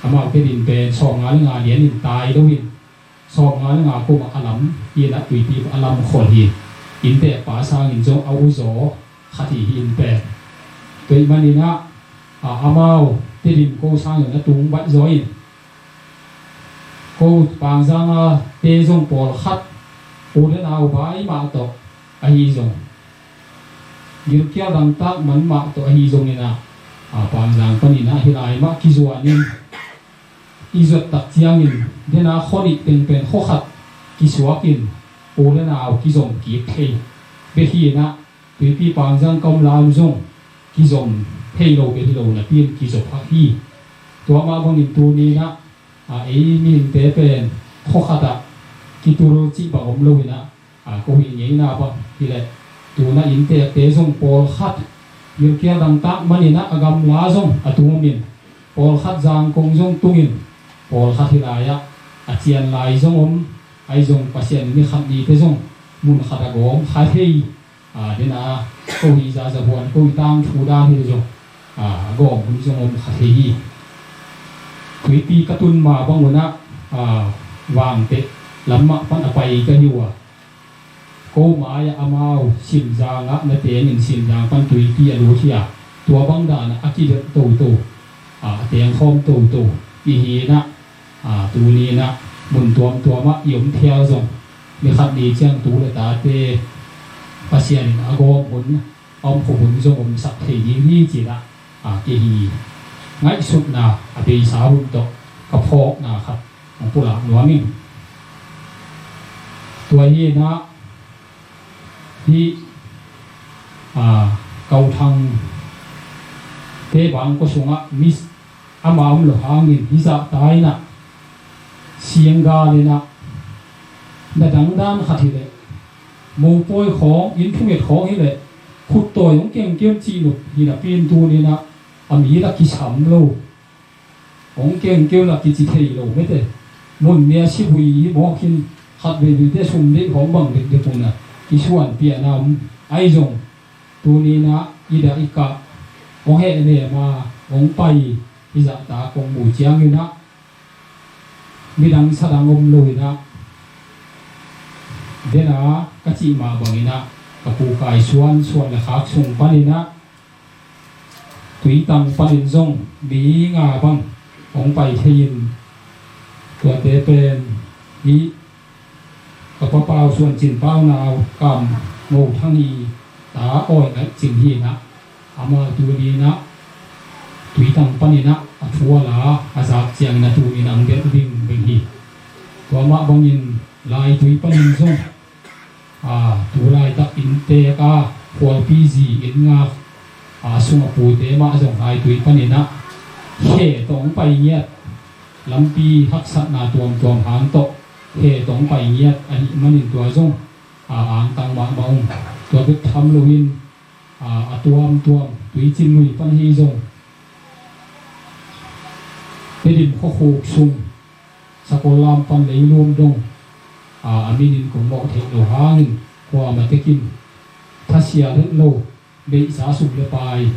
อามาเป็นดินเป็นสองงานงาเลี้ยนินตายด้วยวินสองงานงาคุมอันลำฮีนะตุยปีอันลำขอดีอินเตะป่าสร้างอินจงเอาอุโสขัดหินเป็นตัวมันนี่นะอามาที่ดินโกสร้างอย่างนั้นตุงบัดจอยโกปางจางเตจงปอลขัดปูเดินเอาไปมาต่อไอฮีจงยืนเกี่ยวดังตักมันมาต่อไอฮีจงนี่นะปางจางปนินะฮิลายมากิจวันินอิจตักเจียงินเดินเอาข้อดิเป็นข้อขัดกิจวักินปูเดินเอากิจงกีเทเบฮีนะปีปีปางจางกำลามจงกิจงเทโลเบฮีโลนะปีนกิจพักฮีตัวมาบังอินตัวนี้นะมีเตเป็นข้อขัดกิตูโรจิบะอมโลวินะก็หินยังน่าบ้างทีแรกตัวนั้นอินเตส่งปอลขัดยืนเกี่ยวดังตักมันนี่นะกำลาส่งตัวมินปอลขัดจางกงส่งตุงินปอลขัดที่ลายเจียนลายส่งไอส่งปัสเซียนนี่ขัดดีเตส่งมุนขัดกองขัดที่เดี๋ยวนะก็หิจาจะพวนก็หิตั้งชูด้านที่ส่งก็มุนส่งขัดที่คุยปีกระตุนมาบ้างวะนะวางเตะลำมะปันอภัยกันอยู่โกมายอามาสิมจางะนาเตนินสิมจางปันตุยปีอรูเชียตัวบังดานะอากิเดโตโตเตียงคอมโตโตอีฮีนะตูนี้นะมุนตัวมะยมเทียวส่งมีขัดดีเชียงตูเลยตาเตปัสเซียนอากอมุนอมขบุนส่งสักเทียนี่จีละกีฮีไงสุดนะอภิสาวุตกระเพาะนะครับของผู้หลักหลวงนี่ตัวนี้นะที่เกาทางเตบังก็ส่งมิสอามาหลวงนี่ที่จะตายนะเสียงกาเลยนะดังด้านขัดที่เลยมูปอยของอินทุเมตของนี่เลยขุดตัวของเก่งเกี่ยวจีนุนี่นะเป็นตัวนี้นะมีลักกิฉ่ำโลของเก่งเกี่ยวลักกิจิเทโลไม่ได้มุนเนี่ยชิบุยบอกกินขัดไปดูได้ชุมได้ของบังเด็กเด็กคนน่ะกิชวนเปียนำไอจงตัวนี้นะอีดาอิกะของเฮเนี่ยมาของไปอิจตาของหมู่เจียงอยู่นะมีดังสะดังอมเลยนะเดนะกะจิมาบังนี่นะกับปูกายส่วนละคักส่งปานี่นะตุยตังปนินซงมีงาบังของไปเทียนตัวเตเป็นนี้กับเปล่าส่วนจินเป้านาวกำโมทั้งนี้ตาอ้อยและจินฮีนะอามาตัวนี้นะตุยตังปนินะทัวลาอาศักเจียงนะตัวนี้นังเด็ดดิ่งเป็นฮีตัวมาบังยินลายตุยปนินซงตัวลายตักอินเตกาพวลพีซีอินงาสุงปูเตมาส่งไอตุยปนินะเฮตองไปเงียดลำปีทักษณะตัวหางโตเฮตองไปเงียดอันนี้มันตัวส่งอ่างตังบางตัวพิทำลุวิน tuam tui chin lui pan hi zong te dim kho khuk sung sakolam pan lei lum dong aminin kong lo the lo hangin kwa ma tekin thasia ret lo be sa sum le pai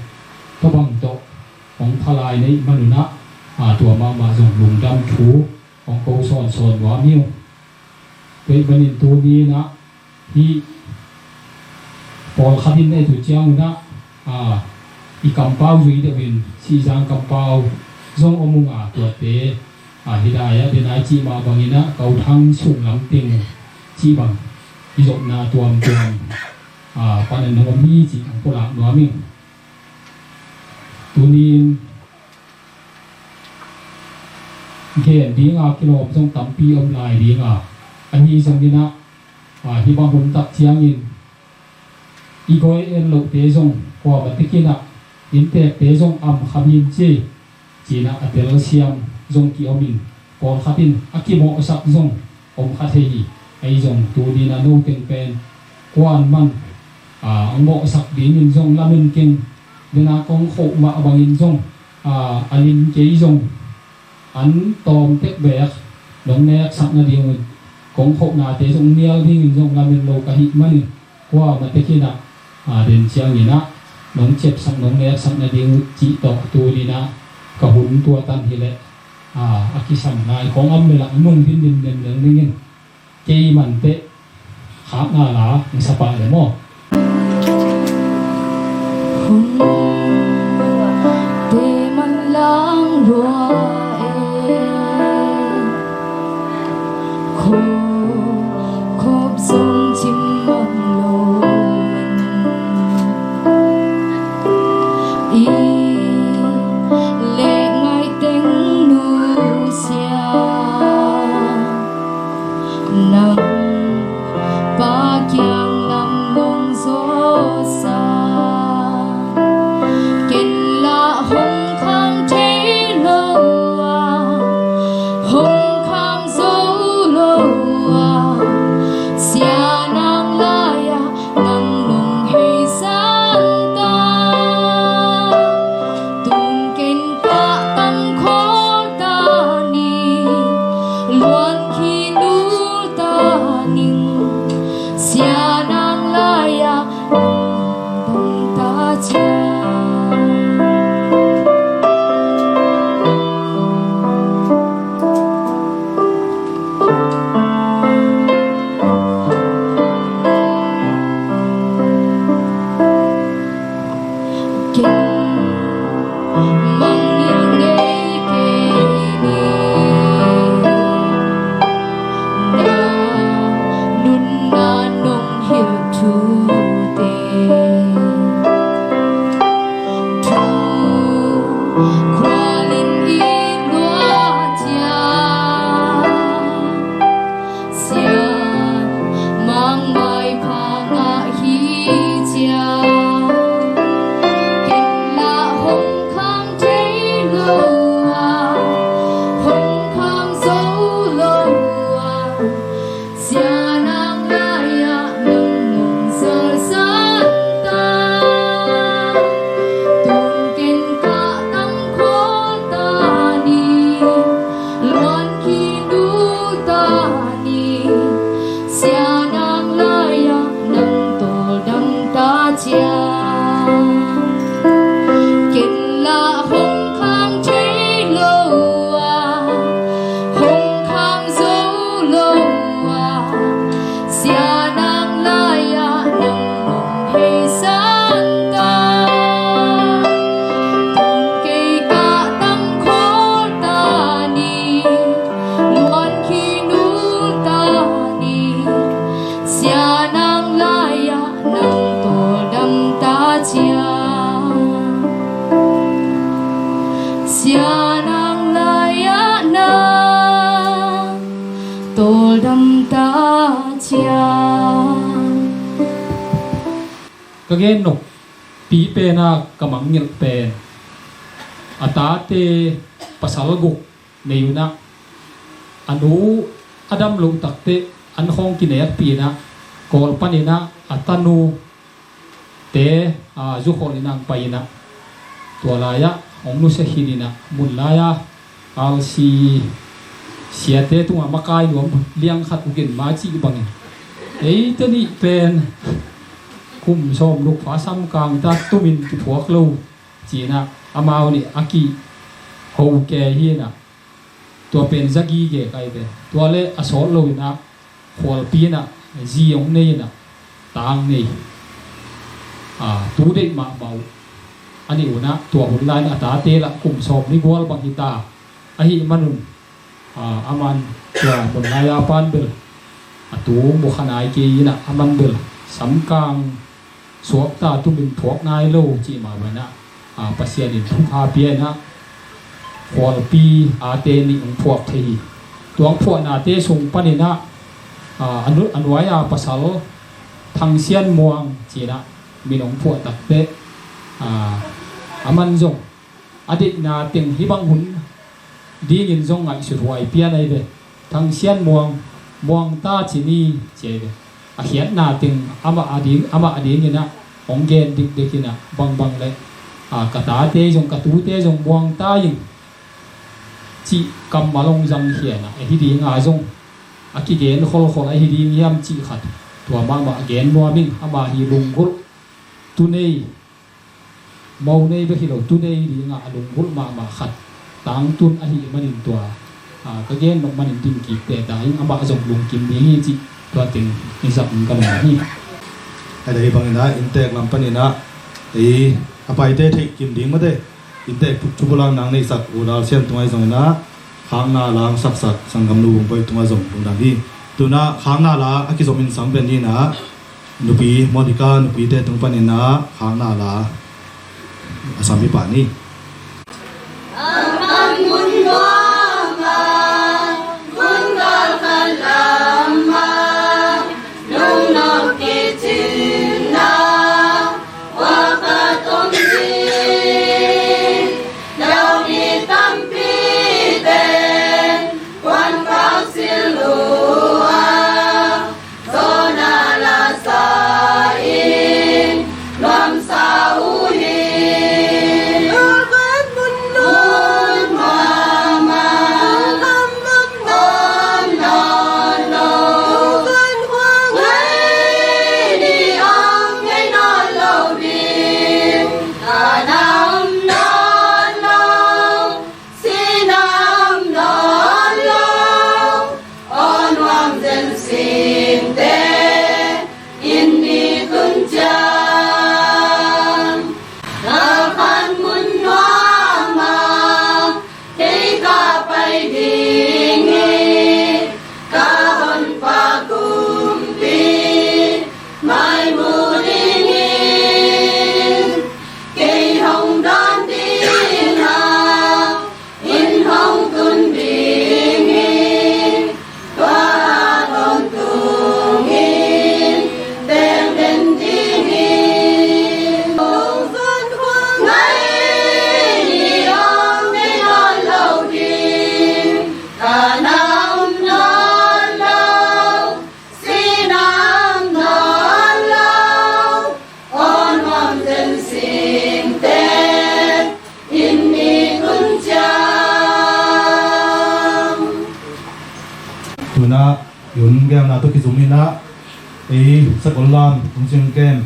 to bang to ong thalai nei manuna tua ma zong lung dam thu ong ko son wa miu pe banin tu ni na hi Paul khatin nei tu chiang na i kampau zui de win si jang kampau zong omunga tua te hidaya de nai chi ma bangina kau thang sung lam ting chi bang i zot na tuam panen no mi chi ang pola no mi tunin gen dinga kilom zong tampi om lai dinga ani zong dina hi bang hum tak chiang in igoi en lo te zong kwa batikina inte te zong am khamin chi na atel siam zong ki omin kol khatin akimo sak zong om khathei ai zong tu di na no ken pen kwan man ang mo sak din in zong lamin ken dina kong kho ma bangin zong alin ke zong an tom tek bek dong nek sak na ding kong kho na te zong nial ding in zong lamin lo ka hi mani kwa batikina den chiang ina nong chep sang nong nek sang na ding chi tok tu di na ka hun tua tan hi le akisam nai khong am la nung hin din den den ngin ke man te khap na la ng sapa le mo te man lang lua khô khop sông chim mong lồn y lệ ngay tiếng nu xia nắng ba kiang lam nong gió xa kiến la hồng khang thế lâu hồng khang dấu lâu xia nang la ya nang nong hay sang ta tung kiến cả tăng khó ta ni luan khi nu ta ning xia nang la ya dong ta cha mang những ngày kề ni na nun na nong hiểu thu te thu khoa linh in loa cha xian mang mai pha nga hi cha hồng khang thế lâu hồng khang dấu lâu xia nang la ya nang nong sơ san ta tung kiến cả tăng khó ta ni loan khi nu ta ni xia nang la ya nang to dang ta chia kiến la hồng khang thế lâu hồng khang dấu lâu xia nang la ya nang nong hay sang ta tung cây cả tăng khó ta ni loan khi nu ta ni xia nang la ya nang to dang ta chia xia nang la ya na to dam ta chia ka gen no pi pe na kamang ngil pen ata te pasal guk neuna anu adam lu takte an khong kinet pi na kol panina atanu เตจุขอลินังไปนะตัวลายะองนุสหินินะมุนลายะเอาสีเสียเตตัวมากายรวมเลี้ยงขัดอุกินมาจีบังเอ้ยตนี่เป็นคุมชมลูกฟ้าซ้ำกลางตาตุมินที่พวกเราจีนะอามาวันนี้อากีหูแก่ฮีนะตัวเป็นจักรีแก่ไกลเป็นตัวเล่อสอลอยนะขวลปีนะจีองเนยนะต่างนี่ตูเด็กมาเบาอันนี้นะตัวหุ่นลายนะตาเตละคุมชมนี่บัวบังฮิตาอหิมันุนอามันตัวบนลายอาปันเบลตูบุขนายกีนะอามันเบลสำคัญสวบตาตุมินพวกนายโลจีมาวันนะปัสยานิทุกอาเปียนะขวลปีอาเตนิองพวกทีตัวพวกนาเตส่งปนินะอันไว้ปัสสาวะทางเสียนมวงจีนะมีน้องพวกตักเตอามันจงอดีตนาเต็งฮิบังหุนดีเงินจงไงสุดหวยเปียในเดทางเสียนมวงตาจีนีเจเดเขียนนาเต็งอามาอดีเงินนะองเกนดิกเด็กนะบังเลยกระตาเตจงกระตูเตจงมวงตายิงจีกำมาลงจังเขียนะไอ้ที่ดีงาจงกิเกนคนไอ้ที่ดีเงียมจีขัดตัวมาเกนมัวมิงอามาฮีลุงกุลตุเนยมองเนยไปที่เราตุเนยดีงาลุงกุลมาขัดต่างตุนไอ้ที่มันตัวก็เกนลงมันดินกีแต่แต่ยังอามาจงลุงกิมนี้จีตัวติงนิสัยกันแบบนี้ไอ้เด็กบางนะอินเตอร์ลำปนินะไอ้อภัยเตะที่กิมดิ้งมาเด้อินเตอร์ชุบลังนางในสักอุดาเชียนตัวไอ้สองนะข้างหน้าล้างสักสังกำนูไปตัวส่งตรงนั้นที่ตัวน่ะข้างหน้าล้างอากิสมินสังเป็นนี่นะนุปีมอนิกานุปีเตะตรงปนินะข้างหน้าล้างอาสามิปานี่ยุนแก้วนาตุกิจุมินะไอ้สกุลลานตุงเชียงแกม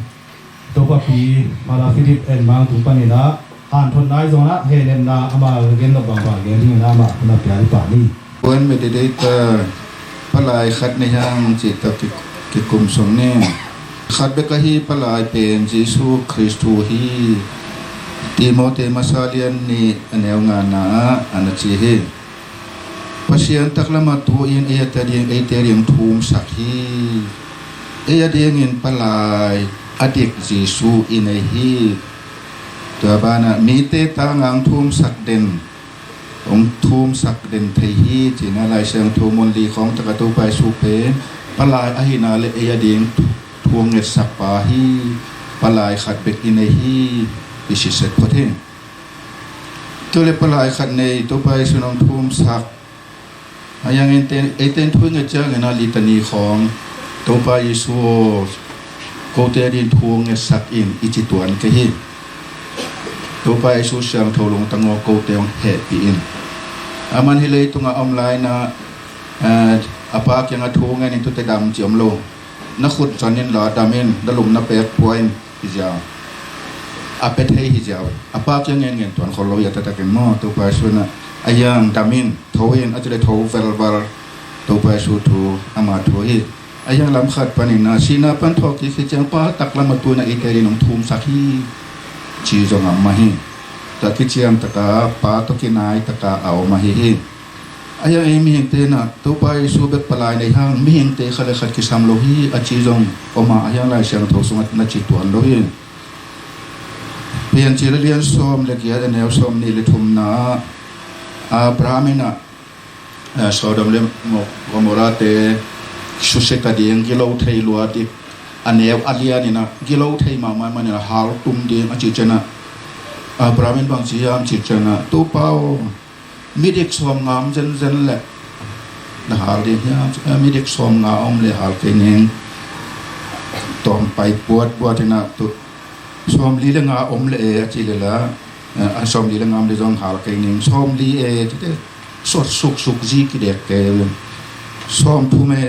ตัวปปีมาลาฟิลิปเอ็นบางตุงปานินะอ่านทนได้จงนะเฮเลนนาอามาเกนนบางบางเกนที่นามาคุณพิอาริปานีวันไม่ได้เตอพลายขัดในห้างจิตติกิกุมสมเนี่ยขัดเบกะฮีพลายเป็นยิสุคริสต์ฮีติโมเตมาซาเลียนนี่อันแนวงานนาอันจีเฮปัศยันตักละมาตัวอินเอตเดียงเอเตเรียงทูมสักฮีเอเดียงอินพลายอดีตยิสุอินเอฮีตัวบ้านะมีเตตางอังทูมสักเด่นองทูมสักเด่นเทฮีจีน่าลายเสียงทูมนลีของตะกตูไปสูเปปลายอหินาเลเอยเดียงทวงเงสักปาฮีปลายขัดเบกอินเอฮีอิสิเสตพอเทนตัวเลปลายขัดในตัวไปสุนองทูมสักยังเอเตนทุ่งเจ้าเงินลิตานีของตัวไปยิสู cô te din thuông nghe sắc in ichi tuan cái hi tu pa isu siang tho long tango cô te ong happy in aman hi le tunga online na apa kyang thuông nghe ni tu te dam chiom lo na khut chanin la damin dalum na pek point hija apet hei hija apa kyang ngen tuan kholo ya ta ta ken mo tu pa isu na ayang damin thoin ajle tho vel tu pa isu thu ama tho hi ayang lam khat panin na sina pan thok ki khichang pa taklam tu na iteri nong thum sakhi chi jong amma hi ta ki chiam taka pa to ki nai taka aw ma hi aya e mi heng te na to pa su be palai nei hang mi heng te khale khat ki sam lo hi a chi jong oma ayang lai siang tho sungat na chi tuan lo hi pian chi lian som le ki a neu som ni le thum na a brahmina sodom le mo gomora te sushe ka ding gilo thei lua ti anew alia ni na gilo thei ma ni na hal tum ding a chi chana brahmin bang chi am chi chana tu pao mi dik som ngam zen le na hal de ya mi dik som nga om le hal ke ning tom pai puat na tu som li le nga om le e chi le la a som li le ngam le jong hal ke ning som li e ti sot suk ji ki dek ke som thu me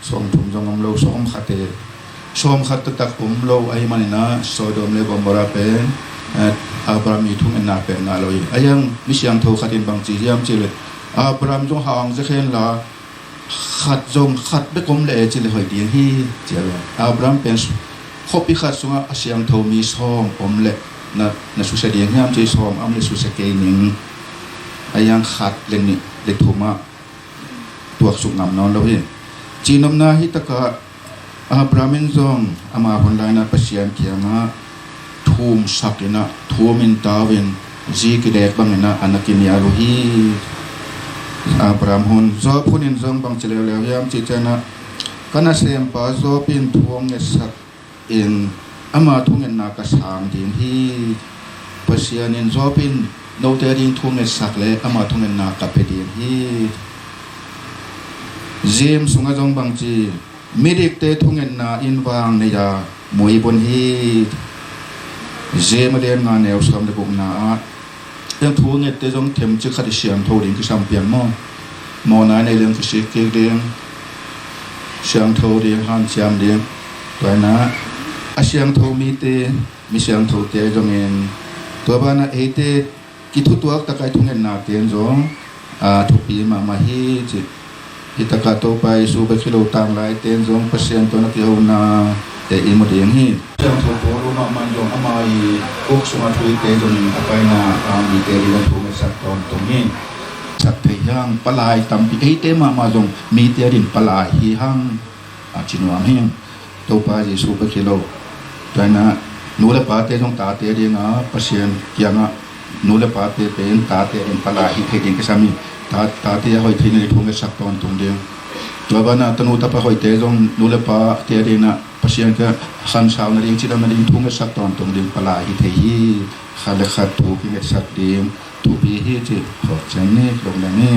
som thum jong om lo som khate som khat tak lo ai manina sodom le gomora pen Abraham mi thung na pen na loi ayang mi siang tho khatin bang chi yam chi le Abraham jong hang je khen la khat be kom le chi le hoi ding hi chi le Abraham pen khopi khat sunga asiang tho mi som om le na su se ding yam chi som am le su se ke ning ayang khat le ni le thuma tuak suk nam non lo hi chinom na hi taka Abrahamin zong ama honlai na pasian kiama thum sakina thumin tawin ji ki dek bangena anakin ya hi Abraham hon zo phunin zong bang chile le yam chi chana kana sem pa zo pin thuang nge sak in ama thungen na ka sang din hi pasianin zo pin no te ding thung nge sak le ama thungen na ka pe din hi James sunga jong bang chi midik te thungen na inwang ne ya moi bon hi James den nga neu som de buk na yang thu nge te jong them chi khat siam tho ding ki sam pian mo na nei leng ki sik ke ding siam tho ding han siam ding toy na a siam tho mi te mi siam tho te jong en to ba na e te ki thu tuak ta kai thungen na ten jong thu pi ma hi chi kita kato pai su ba kilo tang lai ten jong pasien to na ki ho na te i mo ding hi jang tho po ru ma man jong amai ok suma thui te jong ni apai na mi te ri lan thu me sak ton tong ni sak te yang palai tam pi ei te ma jong mi te rin palai hi hang chinuam hi to pa ji su ba kilo tai na nu le pa te jong ta te ri na pasien kianga nu le pa te pen ta te rin palai hi the ding ke sami ta te hoi thine thu me sak ton tung ding to ba na tanu ta pa hoi te jong nu le pa te ri na pasien ka san sao na ring chi da ma ding thu me sak ton tung ding pala hi the hi khale khat thu ki me sak ding tu bi hi chi ho chen ne long la ne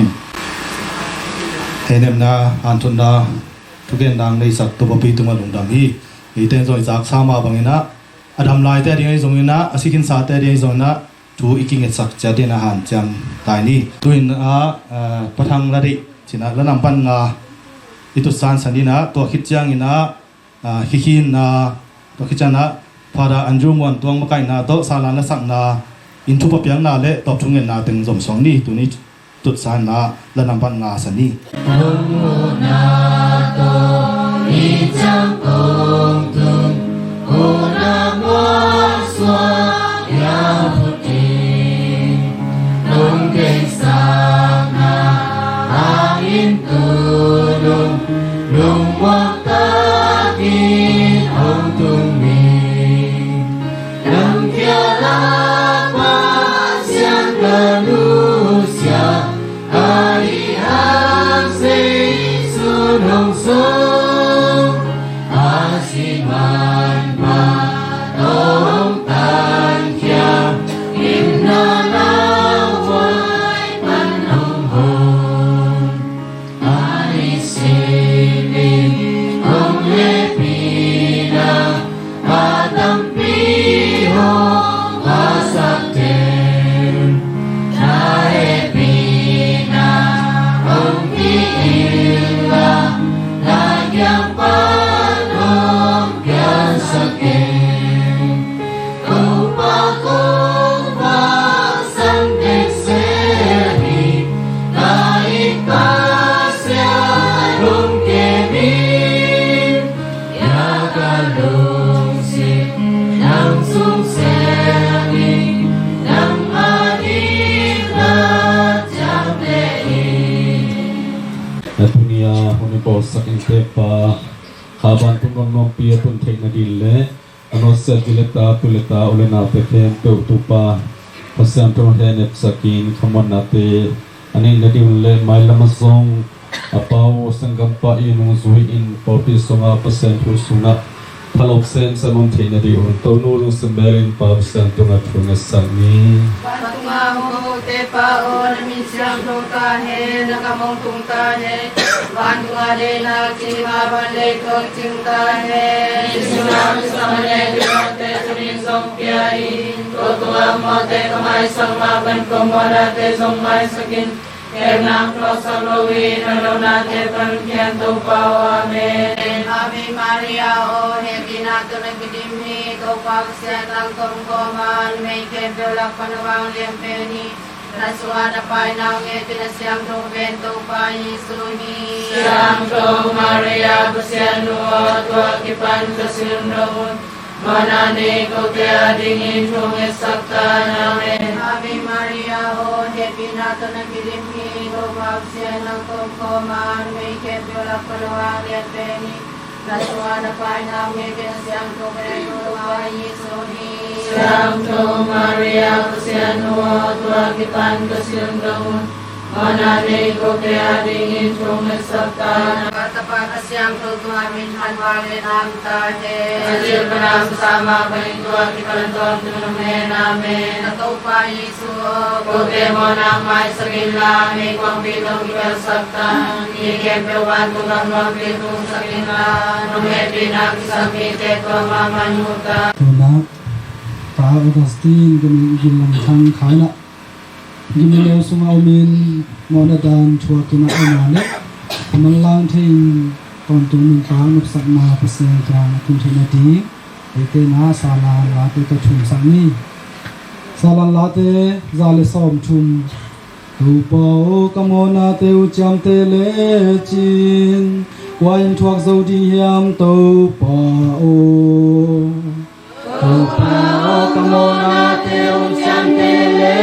henem na antun na thugen dang nei sak to pi tu ma lung dam hi i ten zoi jak sa ma bangina adam lai te ring ei zongina asikin sa te ring ei zongna tu iking et sak cha den a han cham tai ni tuin pathang la ri china la nam pan nga itu san sanina to khit chang ina hi hin na to khichana phara anju mon tuang makai na to sala na sak na in thu pa piang na le top thungen na teng zom song ni tu ni tut san na la nam pan nga sani na to ni chang kong tung o na wa swa ya lung wa ta ki hong tung mi nam kia la pa sian ka lu sia ai han se su nong so a si man ma dong tan kia in na la wai pan hong hong ai se ni bo sakin te pa khaban tum nom pi tun thei na dil le ano se dileta tuleta ulena te them to tu pa pasam to he ne sakin khamon na te ani na dil le mai lama song apau sangam pa inu zui in poti songa pasam tu sunga Palop sen sa mong tina di un to nulung semberin pa san tunga tunga sangi. Patunga mo te pa o na minsyang tunga he nakamong tunga he Patunga de na chima bale ko chingta he Sinam samane diwate sunin song piyain Totua mo te kamay sang maban ko mora te song may sakin Kernang klosa lowi nalona te pankian to pao amen Ave Maria o hebina to nagdimhi to pagsiyan ang tungkoman may kebelak panawang lempeni Naswada pa nang etinasiyang to pa Yisuni Siyang to Maria kusyan luwa tuwa kipan kasilundaun Manani ko te adingin kong esakta namin Ave Maria o hebina to nagdimhi Pagsiyan ng tungkoman, may kebyola palawang lempeni Naswada pa namin kinasiyang tungkoman pa Yisuni Siyang to Maria kusyan luwa tuwa kipan kasilundaun Manani ko te adingin kong esakta Katapakasiyang tutuamin hanwalin ang tahe Asil ka na sasama panituwa kipalantuang tunamen namin Nato pa Yesu Kote mo nang may sakil namin Kwang pitong ikasaktan Ikempewan tunang wang pitong sakil na Numepi na kisakite ko mamanyuta Tuna Pa Augustine kami ilang thang kaya Gimileo sunga umin mona dan chua kina umane man lang thing ton tu min kang nup sak na paseng kang kun thina di ete na sala la te ka chum sang ni sala la te zale som chum tu pa kamona te u cham te le chin wain thuak zo di hiam to pa o tu pa kamona te u cham te le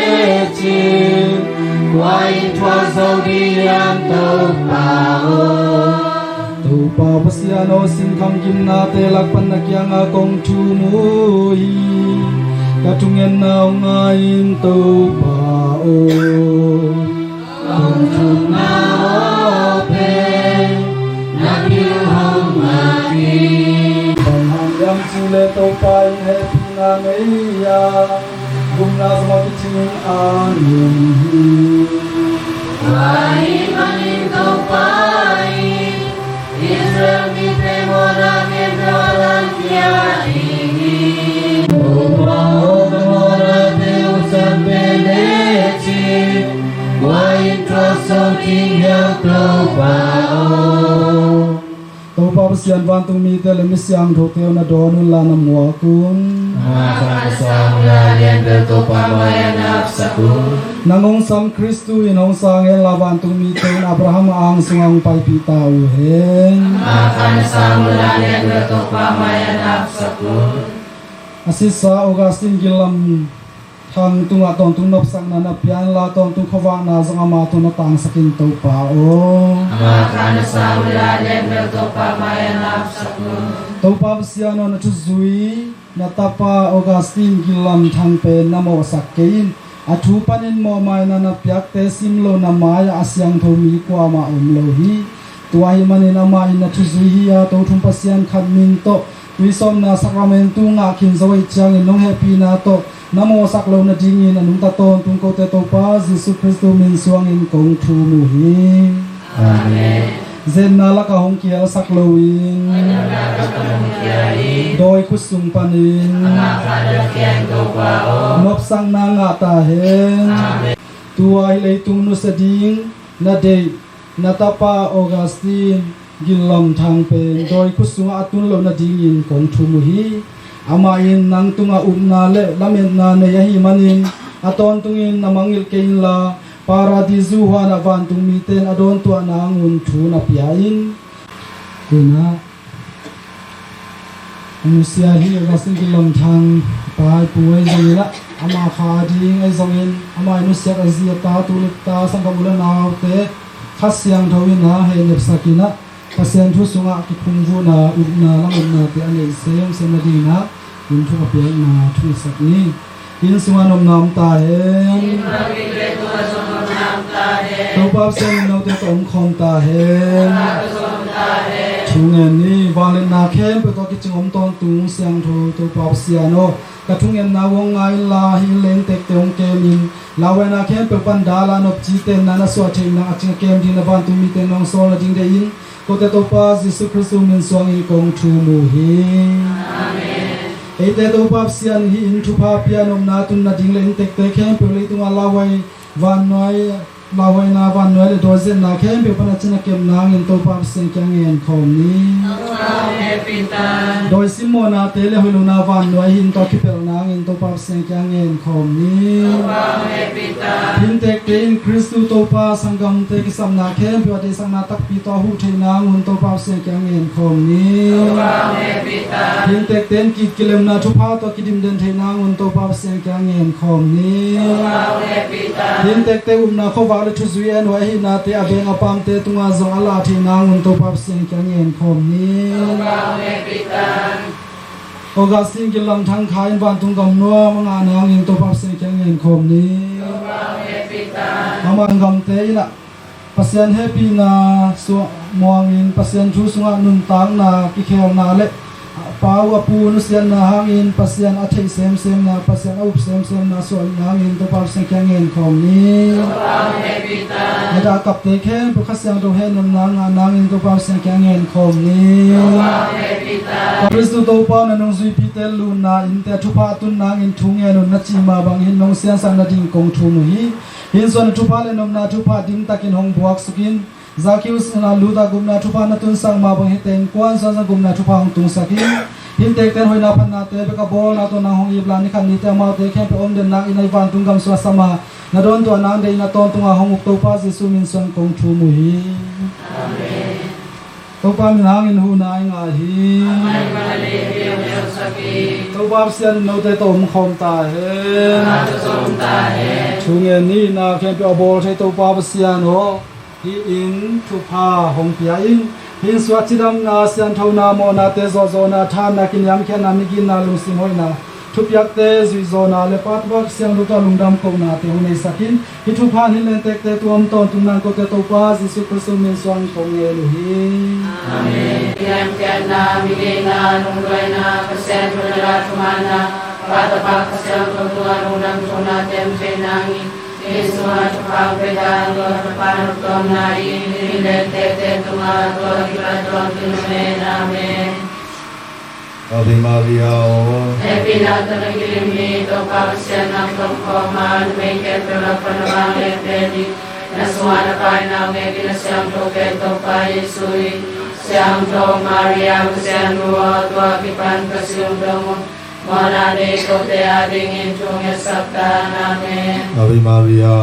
Quay thua dâu đi ăn tàu bao pasiano sin kham kim na te lak pan na kya nga kong chu mu hi ka tungen na nga in tàu bao kong chu na pe na kyu hong ma ki bang ham yam chu le tàu pai he na mei ya Gumna sama kicing angin Wahai manito pai Israel mite mora kedalan kia ingin Umau kemora teu sampai leci Wahai troso tinggal tau pao Tau pao sian bantung mite lemis yang dhoteo na donun lana muakun Nangong sam Kristu inong sangen laban tumi ten Abraham ang sungang pai pitau hen Akan samulan beto pamayan apsaku Asisa Augustine gilam thang tunga ton tung nop sang na pian la ton tung khawang na zanga ma ton tang sakin to pa o Akan samulan beto pamayan apsaku To pa siano na chuzui Natapa Augustine gilam thang pe namo sakein Athu panin mo mai na piak te simlo na maya asyang thomi kwa ma umlohi tuai manin ama in na thuzui ya to thum pasian khat min to tuisom na sacramento nga kin zoi chang in nong happy na to namo saklo na dingin anung ta ton tung ko te to pa Jesus Christo min suang in kong thu mu hi amen Zen nala ka hong kia sakloin Doi kusung panin Nop sang na nga tahen Tuai leitung no sading Na day Natapa Augustine Gilam thang pen Doi kusung atun lo na dingin kong tumuhi Amain nang tunga na le Lamin na nayahi manin Aton tungin na mangil kain la Para di zuha na vantung miten adon tua na nguntu na piain kuna anusia hi gasin gilam thang pai puai zila ama khading ai zongin ama anusia azia ta tulik ta sangkamulan na te khasyang thawin na he nep sakina pasien thu sunga ki khungvu na upna lamun na te ane sem semadi na yun thu ka pe na thu sakni in sunga nom nam ta hen to pa sen no te tom khom ta hen thungen ni walen na khem pe to ki chingom ton tung siang thu to pa siano ka thungen na wong ngai la hi leng tek te ong ke min lawe na khem pe pan dala no chi ten na na so thing na aching kem din na ban tu mi ten nong so na ding de in ko te to pa Jesus Christ min song i kong thu mu hi amen e te to pa sian hi in thu pa pianom na tun na ding leng tek te khem pe le tu lawe van noi lawe na van noi le dozen na khem pe pan achina kem nang in to pa sen kyang en khom ni doi simona te le huluna van noi hin to ki pel nang in to pa sen kyang en khom ni hin tek te in Christu to pa sangam te ki sam na khem pe te sang na tak pi to hu the nang un to pa sen kyang en khom ni hin tek ten ki kilem na thu pa to ki dim den the nang un to pa sen kyang en khom ni hin tek te na kho wa le thu zui en wa hi na te abeng apam te tunga zong ala the nang un to pa sen kyang en khom ni Oga sing ki lam thang khai van tung gam no manga nang in to pa sen kyang en khom ni amang gam te ina pasien happy na so moang in pasien thu sunga nun tang na ki khel na le pau apu nu sian na hang in pasien a thei sem sem na pasien up sem sem na so nang in to pa sen kyang en khom ni da kap te khem pu khasyang do he nam nang nang in to pa sen kyang en khom ni Kristu to pa na nong zui pi tel lu na in te thu pa tun nang in thung en na chi ma bang hin nong sian sang na ding kong thu mu hi hin so na thu pa le nom na thu pa dim takin hong buak sukin Zakius na luda gumna thu pa na tun sang ma bang hiten kwan sa gumna thu pa hong tung sakin hin tek ten hoi na phan na te be ka bol na to na hong iblan ni khan ni te ma te khem pe om den na in ai van tung gam so sama na don to na de na ton tung a hong to pa Jesu min son kong thu mu hi amen to pa min hang in hu na nga hi to pa sian no te tom khom ta he chung en ni na khem pe bol the to pa sian ho hi in thu pa hong pia in hin swat chidam na sian thau na mo na te zo zo na than na kin yam khen na mi gin na lung sim hoi na thu piak te zui zo na le pat bak siang lu ta lung dam ko na te hu nei sakin hi thu pa hin len tek te tuam ton tung nan ko te to pa Jesu Christ min swang kong nge lu hi amen yam khen na mi ge na lung roi na pasien thu na ra thu man na pa ta pa siang ko tu lung dam ko na tem che na ngi Yesu ma thu pa pe da lo pa no tom na i ni le te te tu ma to ki ra ton tu me na amen Ave Maria, Happy Natal Gilimi, to Pavasian of Command, make it to the Panama Lady, Naswana Pina, making a Sam to get to Pai Sui, Sam to Maria, San Lua, to Akipan Cassium Domo, Mona de Cote adding into a Satana. Ave Maria,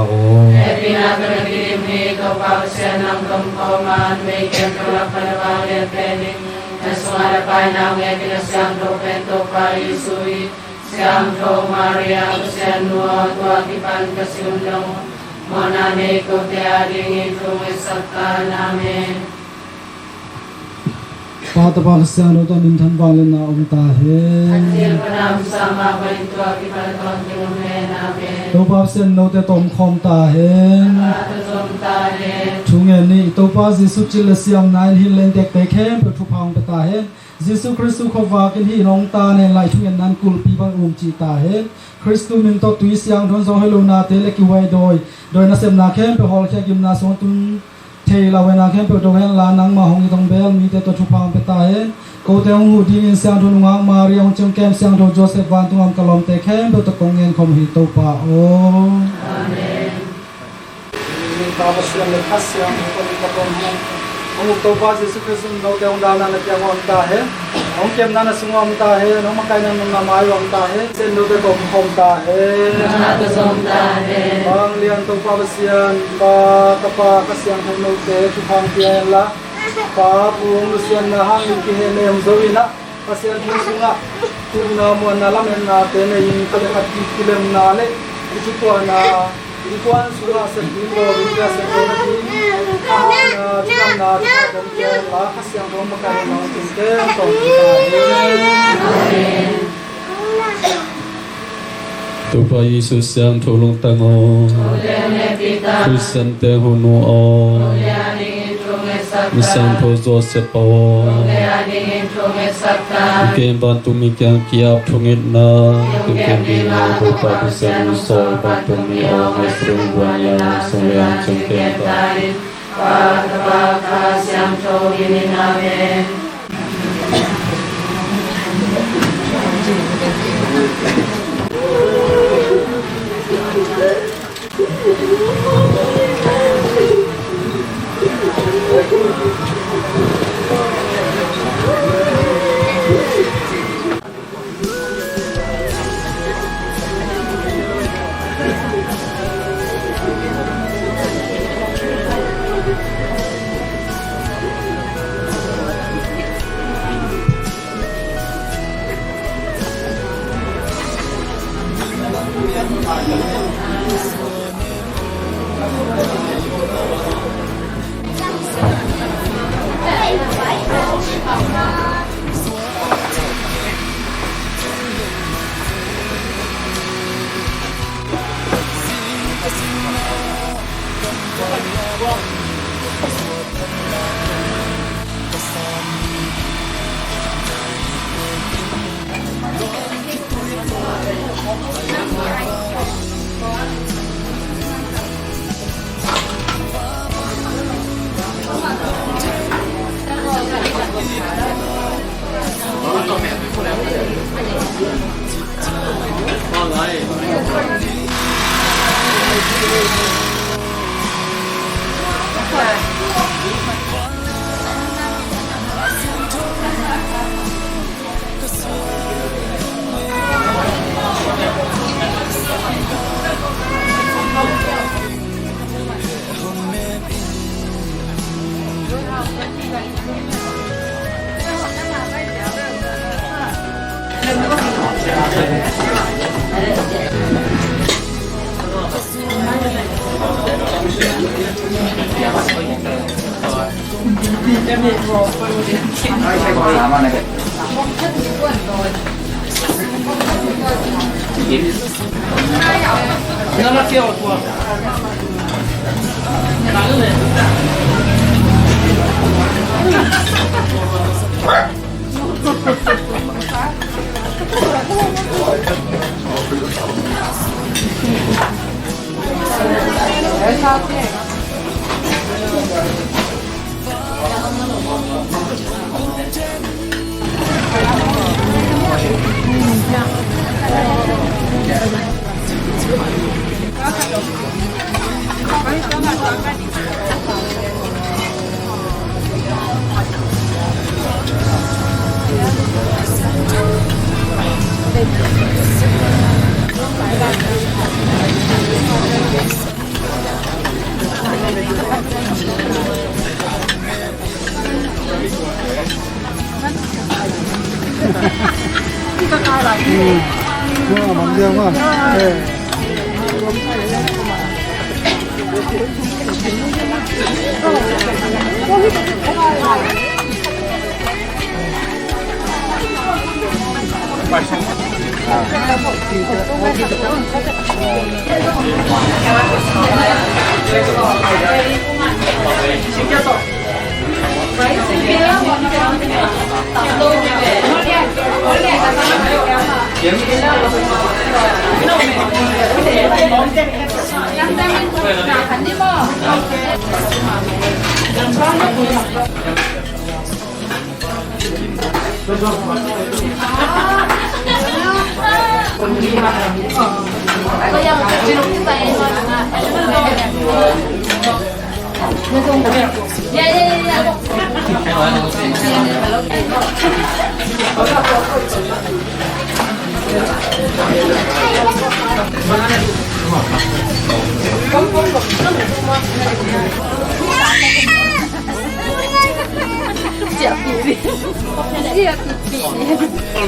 Happy Natal Gilimi, to Pavasian of Command, make it to the Panama Lady. Naswana Pina, making a Sam to Pento Pai Sui, Sam to Maria, San Lua, to Akipan Cassium Domo, Mona de Cote adding into a Satana. Pata pa sian no to min than wang le na om ta he to pa sian no te tom khom ta he chung en ni to pa Jesu chil siam nine hi len tek te khem pe thu phang pe ta he Jesu Christu kho wa kin hi nong ta ne lai chung en nan kul pi bang chi ta he Christu min to tui siang thon so helo na te le ki wai doi na sem na khem pe hol khe kim na so tun thei la wen na khem pe to hen la nang ma hong tong bel mi te to thu phang pe ta he ko te hong hu ding in siang thon ngang Maria hong chung kem siang tho Joseph van tung am kalom te khem pe to kong en khom hi to pa o amen ni ta ba siang le khas siang ko ni ka kon hong to pa Jesu Christ no te hong da na le kyang on ta he hong kem na na sungom ta he no ma kai na na mai wang ta he sen no te kom khom ta he na te som ta he bang lian to pa sian pa ta pa ka siang thong no te thu phang pian la pa buong lu sian na hang ki he le hong zoi na pa sian thu sunga tu na mo na lam na te ne yin ka ka ki kilem na le chu ko na Ikuan sunga setilo rupiah sekolah ini ahana tinam nari dan kela hasil rumah kaya mau tinggal Tuhan Yesus yang tolong tangan Kristen tehunu o Misang pozo sepawo Iken bantu mikian kiap tungit na Iken bina buka bisa usol bantu mi o Mesring buaya solean cengkenta Bakas yang ini amin.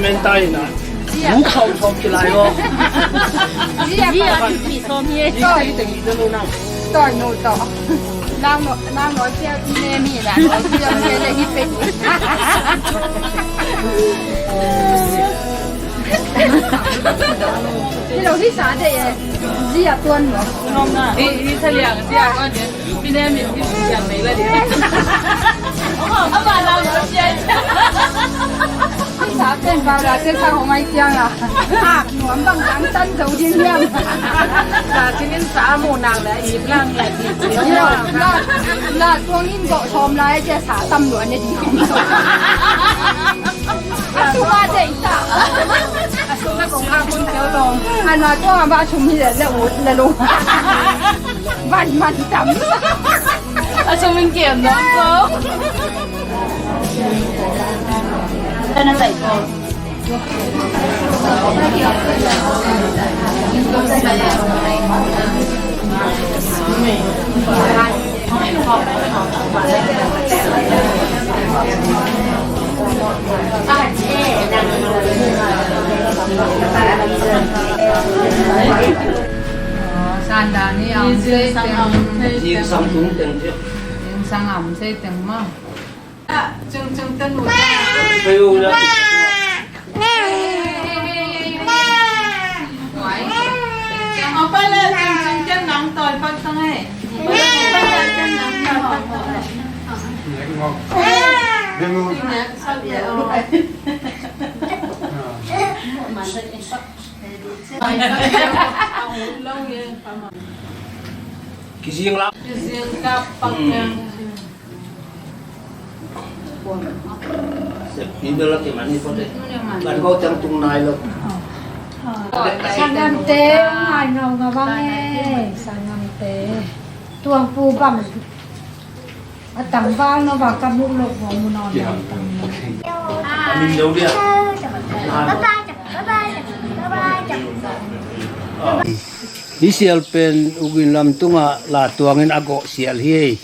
Mental na. 无头头起来哦。你也比说咩？一定一直都那。ต่อยโนต่อนางน้อยเที่ยวที่แม่มีแหละน้อยเที่ยวที่ได้ที่เป็นที่เราที่สาเดียเสียตัวหนูน้องน่ะอีทะเลก็เสียก็เนี่ยพี่แม่มีที่เสียไม่เลยเอามาเราเสียที่สาเป็นเปล่าละเจ้าข้าของไอ้เจียงอ่ะหักหนวมบางครั้งตั้นเจ้าที่เลี้ยงสาที่นี่สาหมูนางและอีบล่างใหญ่ที่เดียวลาดช่วงนี้ก็ชมร้ายจะสาตำรวจเนี่ยดีของเราสุภาพเด็กจ้ะสุภาพของข้าคนเดียวลงอันมาช่วงบ้าชุมที่เละอุดละลุงมันจำอาชุมเป็นเกี่ยวน้องเขาแต่นั่นไหนก็Sandani ang Yung sangkung tenyo. Yung sangam sa itang mo. Chung tanu. Kayo lang. Ang pala chung dyan nang tol pag tangay. Pala dyan nang tol. Kising lang. Kising kapag yang Hindi lang yung mani po din. Ba't ko tiyang tunay lang. Sangam te, ngai ngau ngawang sangam te, tuang pu bam, atang bang no bang kamu lo mau non. Mình đâu đi à? Di sial pen ugin lam tunga la tuangin ago sial hi.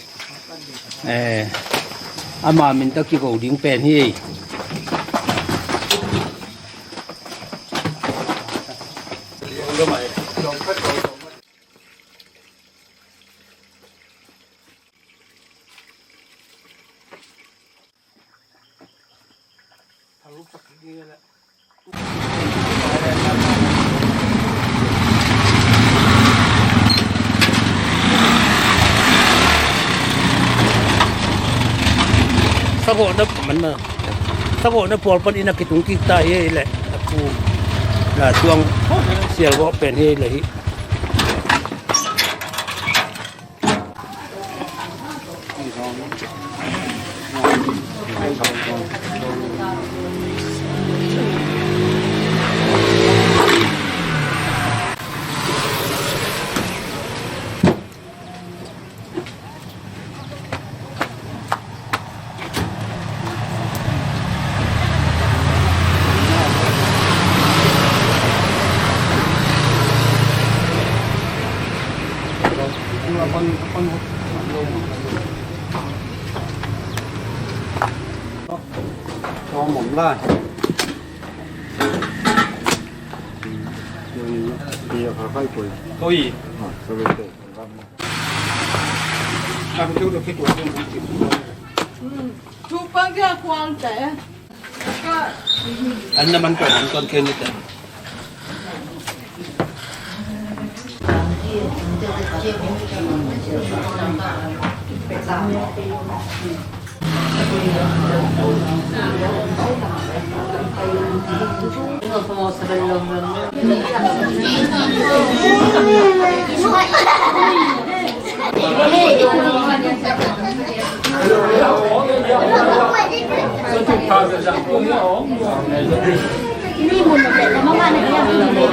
Ama min ta ki go ding pen hi. Sago na mana. Sago na pol pan ina kitung kita ye le. Aku la tuang sial go pen he le hi. Cho mỏng lại. Bây giờ phải quỳ. Tôi Rồi về để làm chút được cái tuổi Chú bang kia khoang trẻ. Anh naman ko ang kon kenit. Ini mun được để nó mang này là mình để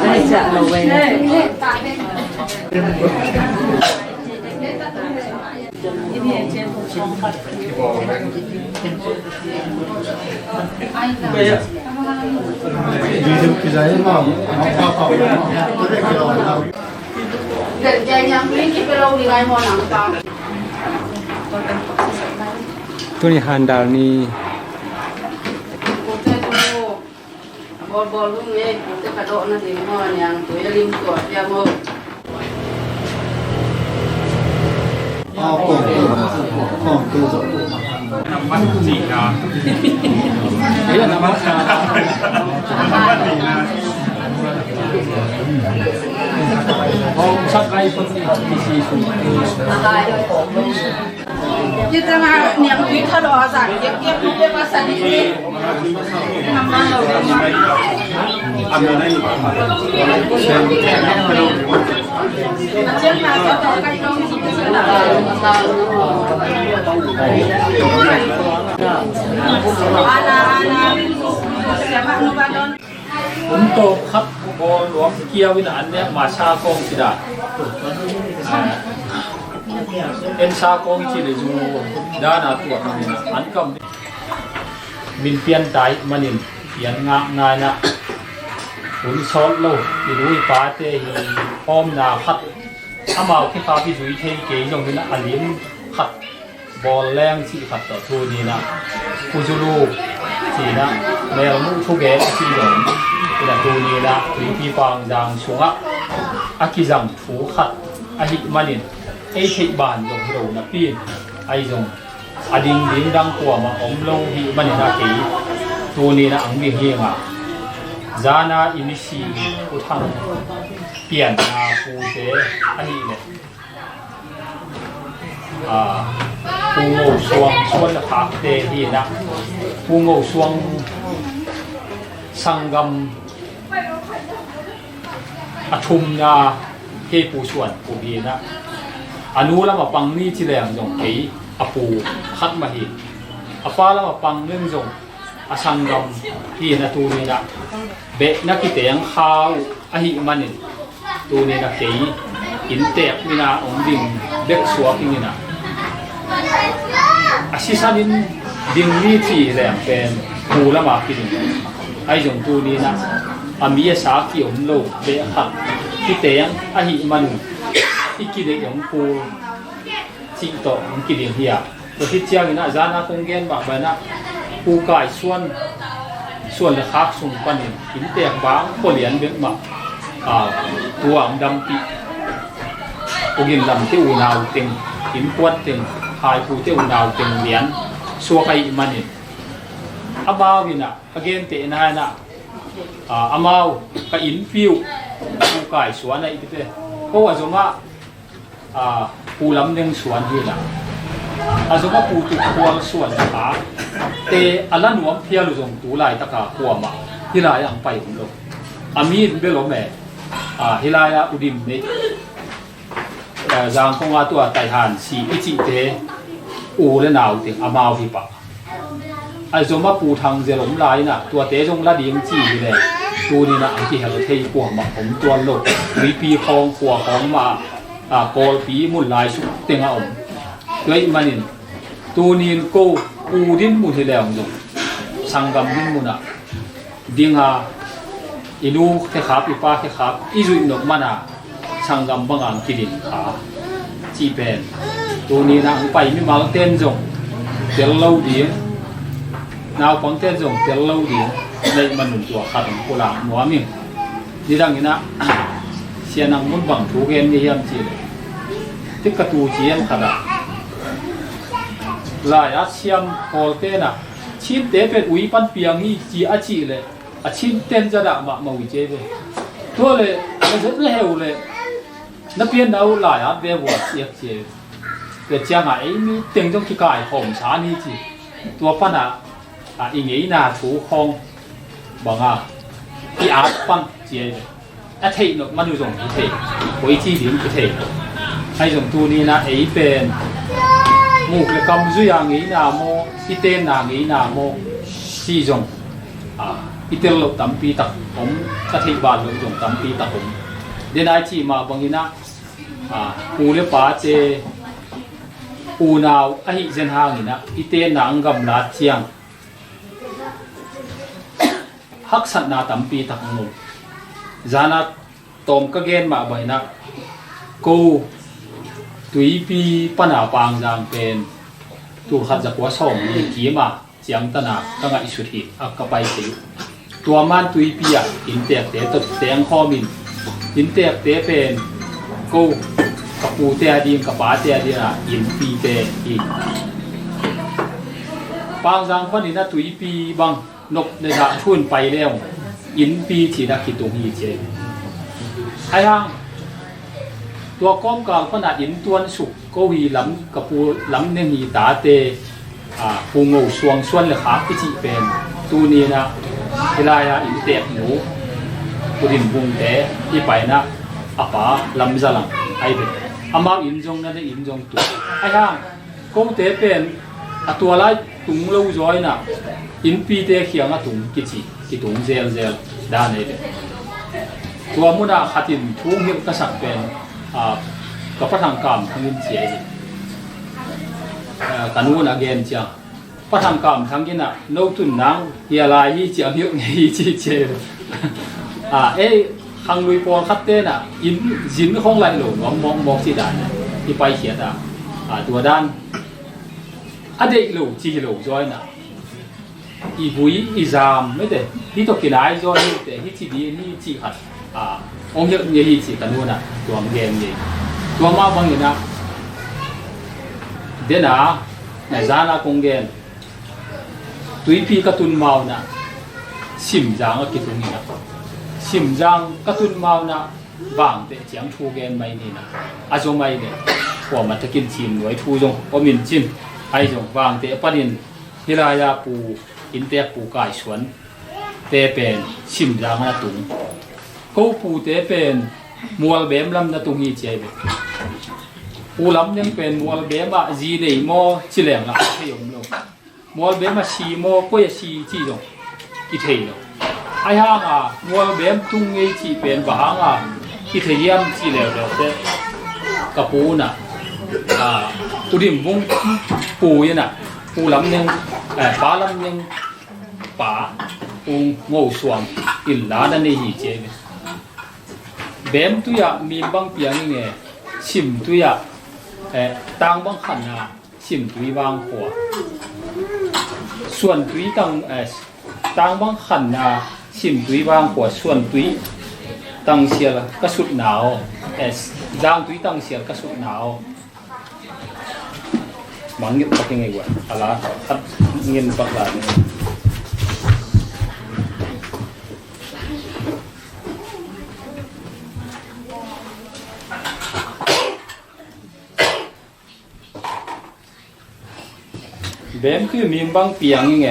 Đây chợ lầu về. Jadi yang beli kita lalu di lain mau nangka. ตัวนี้ฮันดาลนี่ bol lu ni kita kadok nanti mohon yang tu yang lim tu dia mau มันจีนะเฮ้ยน้ำมันจีนะห้องชักไก่คนที่ซีสุด kita mah niang duit kalau azan dia tu dia pasal ni nama lo ambil ni macam mana kau kan kau mesti sana anak-anak siapa nu balon ผมโตครับบอลหลวงเกียววินอันเนี้ยมาชาโกงสิดาเอ็นชาโกงที่เลยจูด้านตัวมันอันก็มินเปลี่ยนใจมันนินเปลี่ยนงาง่ายนะหุ่นช็อตโลที่รู้อีป้าเตะอ้อมนาพัดถ้ามาที่พาพี่สุยเทเกยงนี่นะอันนี้พัดบอลแรงที่พัดต่อทูนี่นะผู้จูลูสีนะแมวมุ่งทุกแก่ที่หลงเป็นตัวนี้นะวิธีฟังดังชงอ่ะอากิจังถูขัดอาหิมันนินไอ้เทบานลงที่เรานะปีนไอ้จงอดิงดิ้งดังตัวมาอมลงที่มันนะกี่ตัวนี้นะอังเบียงเฮียงอ่ะจานาอิมิซีอุทังเปลี่ยนนาปูเตอันนี้เนี่ยปูโง่สวงส่วนผักเตที่นะปูโง่สวงสังกัมอทุมนาเฮปูส่วนปูพีนะอนุแล้วมาปังนี่ที่แรงจงเกยอปูคัดมาหิอฟ้าแล้วมาปังเรื่องจงอสังกัมที่นะตูนี่นะเบะนักกิเตียงข้าวอหิมันนี่ตูนี่นะเกยอินเตะนี่นะองดิ่งเด็กสัวกินนี่นะอาชีพนินดิ่งนี่ที่แรงเป็นปูแล้วมากินไอ้จงตูนี่นะอามีสากิอมโลเบะขัดกิเตียงอหิมันอีกิเดียงปูจิโตองกิเดียงเฮียตัวที่เจ้านี่นะจานาคงเกนแบบนั้นนะปูกายส่วนละคักส่งปันนี่หินเตียงบางก็เหรียญเบ็ดมาตัวดำปีปูกินลำที่อูนาวเต็งหินกวดเต็งหายปูที่อูนาวเต็งเหรียญสัวไก่มันนี่อาบ่าวนี่นะอเกนเตนะนะอาบ่าวกับอินฟิวปูกายสวนอะไรอีกเด้เพราะว่าสมมติปูลำเนียงสวนที่ละสมมติปูตุกพวงสวนขาเตอัลลันวมเพียรุจงตูไลตะกาพวมาที่ลายอังไปของเราอามีนเบลแม่ที่ลายอุดิมนี่จางคงอาตัวไตหันสีอิจิเตอูและหนาวเต็งอามาวที่ปะสมมติปูทางเจริญลายน่ะตัวเตจงละดีงจีเลยตัวนี้นะอันที่เห็นเทยพวงมาผมตัวโลกวิปีคองขัวของมาโกลปีมุนลายสุดเต็งอ่ะด้วยมันนี่ตัวนี้ก็ปูดิ้นมุนที่แล้วจงสังกัมดิ้นมุนอ่ะดิ้งอ่ะอินูแค่ขาปีป้าแค่ขาอีจุดหนกมันอ่ะสังกัมบางอันกินขาจีเป็นตัวนี้นะไปไม่มาเต้นจงเดี๋ยวเล่าดีนาวฟังเต้นจงเดี๋ยวเล่าดีในมันหนุนตัวขาดของโบราณหัวมิ่งนี่ดังนี้นะเสียนังมุนบังถูกเงินยี่ยมจีเลยที่กระตูจีนขนาดลายอาเซียมโคเต้น่ะชิ้นเตเป็นอุยปันเปียงนี่จีอาจีเลยชิ้นเต้นจะด่ามาวิเจเลยตัวเลยมันจะเลี้ยวเลยนับเพียนเอาลายอาเบียวัวเสียเจเกิดจังไงมีเต็งจงที่กายของชานี่จีตัวปันอ่ะอีงี้น่าถูกของบังที่อาปันเจเลยเทนมันอยู่ตรงที่เทไว้ที่ดินที่เทไอ้ตรงตัวนี้นะเป็นมูกเลยกำจุยอย่างนี้นาโมอีเตนอย่างนี้นาโมสี่จงอีเตลลบตั้มปีตักผมกระเทียบานลงจงตั้มปีตักผมเดี๋ยวนายจีมาบางทีนะปูเลี้ยป้าเจปูนาวไอ้เจนห่างนี่นะอีเตนนางกำลัดเชียงฮักสันนาตั้มปีตักมุกจานาตอมก็เกณฑ์มาบ่อยนักกูตุยปีปัญหาปางจางเป็น tu khat za kwa som ni ki ma chiang ta na ka ngai su thi a ka pai ti tua man tui pia in te te to te ang khomin in te te pen ko ka pu te adin ka pa te adin a in pi te i pang jang phan ina tui pi bang nok ne da thun pai leo in pi thi da ki tung hi che hai hangตัวก้อมกลางขนาดอินตัวสุกก็วีล้ำกับปูล้ำเนี่ยมีตาเตปูงูสวงส่วนเลยขาพิจิเป็นตัวนี้นะเวลาอินเตะหนูปูดินบุงเตะที่ไปนะอาป๋าล้ำจะหลังไอเด็กอามาอินจงนั่นอินจงตัวไอ้ห่างก้มเตะเป็นตัวไรตุงเล่าจ้อยนะอินปีเตะเขียงตุงกิจิกิตุงเซลด้านนี้เด็กตัวมุนาขัดินทุ่งเหี่ยวกระสังเป็นกับพระทางกรรมทั้งยินเสียกันนู้นอเกนจ้าพระทางกรรมทั้งยินโนตุนนังเฮียลายยี่เจียมยุกยี่จีเจฮังลุยปอนคัตเต้น่ะอินจินของไหลหลงมองที่ด่านที่ไปเขียนตัวด้านอเด็กหลงจีหลงจอยน่ะอีบุยอีจามไม่แต่ที่ตกกินไอ้จอยแต่ที่จีดีนี่จีขัดองค์เยอะยี่จีกันนู้นน่ะตัวเกมนี่ตัวมาบางอย่างนะเดี๋ยวนะในจานาคงเกนตุยพีกระตุนเมานะชิมจางก็กินตรงนี้นะชิมจางกระตุนเมานะบางแต่เจียงทูเกนไม่นี่นะอาจจะไม่เนี่ยพวกมันจะกินชิมหน่วยทูจงก็มินชิมไอ้จงบางแต่ประเด็นฮิรายาปูอินเตปูกายสวนเตเป็นชิมจางนะตุงกูปูเตเป็นมัวเบมลำนะตุงฮีเจเบปูลำยังเป็นมัวเบมอะจีเนยโมชิเลงอะเทียมลงมัวเบมอะชีโมก็จะชีจีจงกิเทียมไอ้ห่างอะมัวเบมตุงเอจีเป็นบางอะกิเทียมจีเลวเดเตกับปูน่ะตุดิมบุ้งปูยันน่ะปูลำยังปลาลำยังปลาปูโง่สวงอินลาดันนี่ฮีเจเบเบมตุยะมีบางเปียงนี่ไงชิมตุยะตังบางขันนะชิมตุยบางหัวส่วนตุยตังบางขันนะชิมตุยบางหัวส่วนตุยตังเสียลกระสุดหนาวจางตุยตังเสียลกระสุดหนาวมังเงียบปักยังไงวะอะไรทัดเงียบปักหลานเบมคือมีบางเปียงยังไง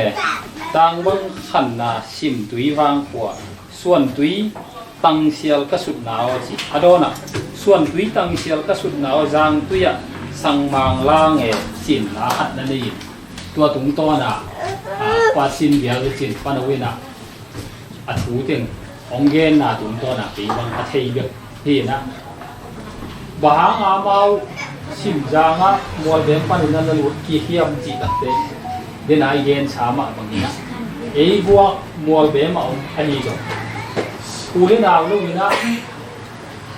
ตังบางขันนะชิมตุยวางหัวส่วนตุยตังเสียลกระสุดหนาวสิอะโดนะส่วนตุยตังเสียลกระสุดหนาวจางตุยสังมังล่างจินลาหัดนั่นเองตัวตุงตัวน่ะปาสินเบียร์จินปานวินะอัดหูเต็งองเกนน่ะตุงตัวน่ะปีบังอัดเทียบที่นะบางอาเมาชิมจางะมัวเบมปันนั่นลุดกี่เทียมจีตัดเตเดนไอเกนชามะบางทีนะบัวมัวเบมเอาอันนี้จ้ะกูเล่นเอาลูกนี่นะ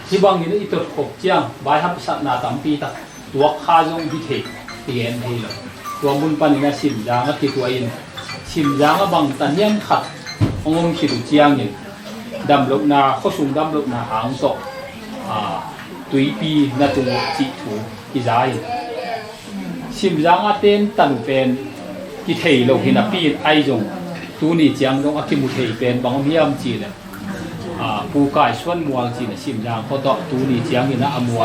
ที่บางทีนี่อิตรขบเจียงใบฮับสัตนาตัมปีตักตัวข้าจงพิเทเตียนทีละตัวบุญปันนี่นะชิมจางะที่ตัวอินชิมจางะบางตันยังขัดองค์ขิดเจียงนี่ดำลุกนาข้อสูงดำลุกนาหางโตตุยปีนาตุงจิถูกิจายชิมจางะเต้นตันเป็นกิเทโลหินาปีไอจงตัวนี้เจียงจงอคิมุเทเป็นบางมียมจีเลยปูกายส่วนมัวจีนะชิมจางเขาต่อตัวนี้เจียงนี่นะมัว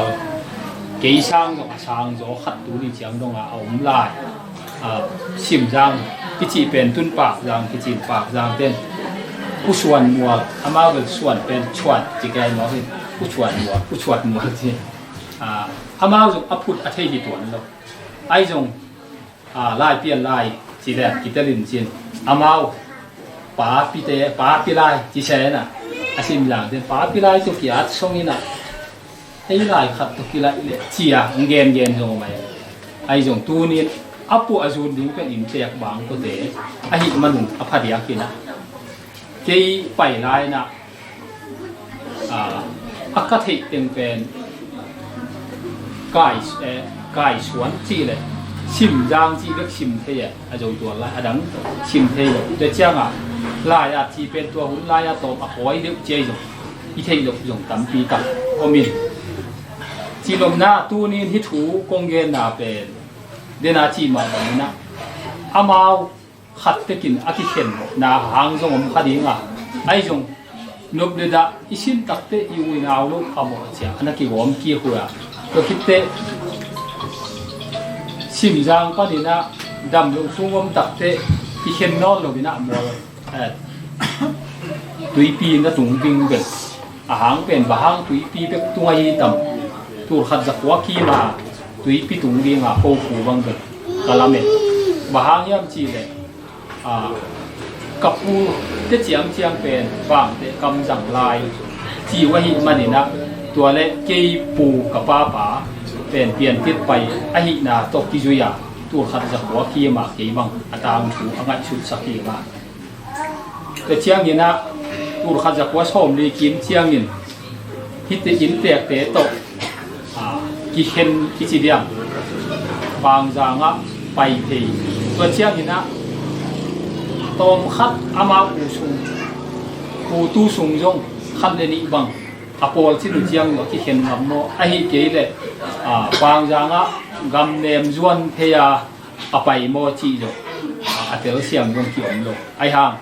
เกี่ยช่างจงช่างจงขัดตัวนี้เจียงจงเอาลายชิมจางกิจิเป็นตุนปากจางกิจิปากจางเต้นผู้ชวนมัวอามาเป็นส่วนเป็นชวนจีแกนมอสิผู้ชวนมัวจีอามาจงอภุตอเทหิตัวนั่นแหละไอจงลายเปลี่ยนลายจีแดงกิตลินจีนอามาป้าปีเตป้าปีลายจีเชน่ะอาชิมจางเต้นป้าปีลายตัวกี่อัดช่องนี้น่ะไอ้ลายขัดตัวกี่ลายจีอ่ะเย็นจงไหมไอจงตัวนี้อัปปุอาจูนดิ้งเป็นอินเตียกบางตัวเตะไอหิมันอภัดยากินนะเกี่ยไปลายนะอักขะเต็มเป็นกายสวนจีเลย sim giang chi được sim thế à dầu tua lại đắng sim thế để chăng à lại à chỉ bên tua hun lại à tổ à khói được chơi rồi ít thấy được dùng tắm pi tập ôm mình chỉ lồng na tu nín hít thú công gen na bên để na chỉ mà bằng na amao khát cái kín ác khen na hàng dùng ông khát đi à ai dùng nộp để đã isin tắc te yêu nào lúc ham một chia anh kia gom kia hùa rồi khi te sim giang pa đi na đầm lung xuống gom tắc te khen non rồi bị na mua tùy pi na tung vinh về hàng bên và hàng tùy pi bên tung ai tầm tu khát giặc quá kia mà tùy pi tung vinh à câu phù vang về cả làm ấy và hàng yam chi đấyกับผู้ที่เจียงเป็นฝั่งที่กำจังลายที่ว่าหิมันนี่นะตัวเล็กเกี่ยปูกับป้าป๋าเป็นเปลี่ยนทิศไปอหินาตกกิจุยาตัวขัดจากหัวขี้มาเกี่ยบังอัตางถูอังไงชุดสักกี่มาแต่เชียงนี่นะตัวขัดจากหัวชมดีกินเชียงนี่ฮิตติอินเตกเตะตกกิเข็นกิจิเดียงบางจางะไปทีตัวเชียงนี่นะตอมขัดอามาอูซุงอูตูซุงจงขัดเลนิบังอโปลที่ดูเจียงว่าที่เห็นกับโมไอฮิเกเลยบางจางะกำเนมจวนเทียอไปโมจีจงอาเตลเสียงจงเกี่ยวโลไอห่าง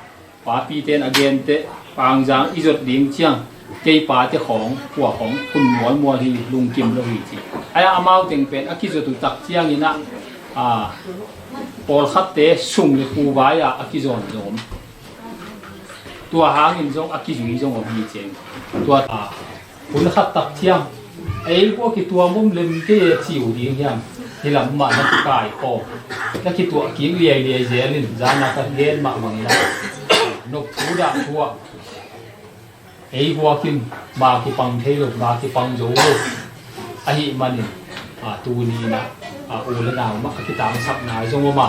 ป่าปีเตนอเกนเตบางจางอิจดดิ้งเจียงเกี่ยป่าเจ้าของหัวของคุณหมวนมัวที่ลุงกิมโลหิตไออามาเต็งเป็นอากิจตุตักเจียงนี่นะปอลขัดเตะสุ่มในปูไว้อะอากิจอนจงตัวหางอินจงอากิจุยจงอมีเจงตัวคุณขัดตักเทียงไอ้พวกที่ตัวมุ้มเล่มเตะจิ๋วดีอย่างที่ลำมันนักกายคอแล้วที่ตัวกิ้งเลียเจลินจานักเรียนมาบางอย่างนกผู้ด่าตัวไอ้พวกกินมาที่ปังเทลมาที่ปังโจไอ้มันนี่ตัวนี้นะอูเลนาวมาคิดตามสักนายจงว่า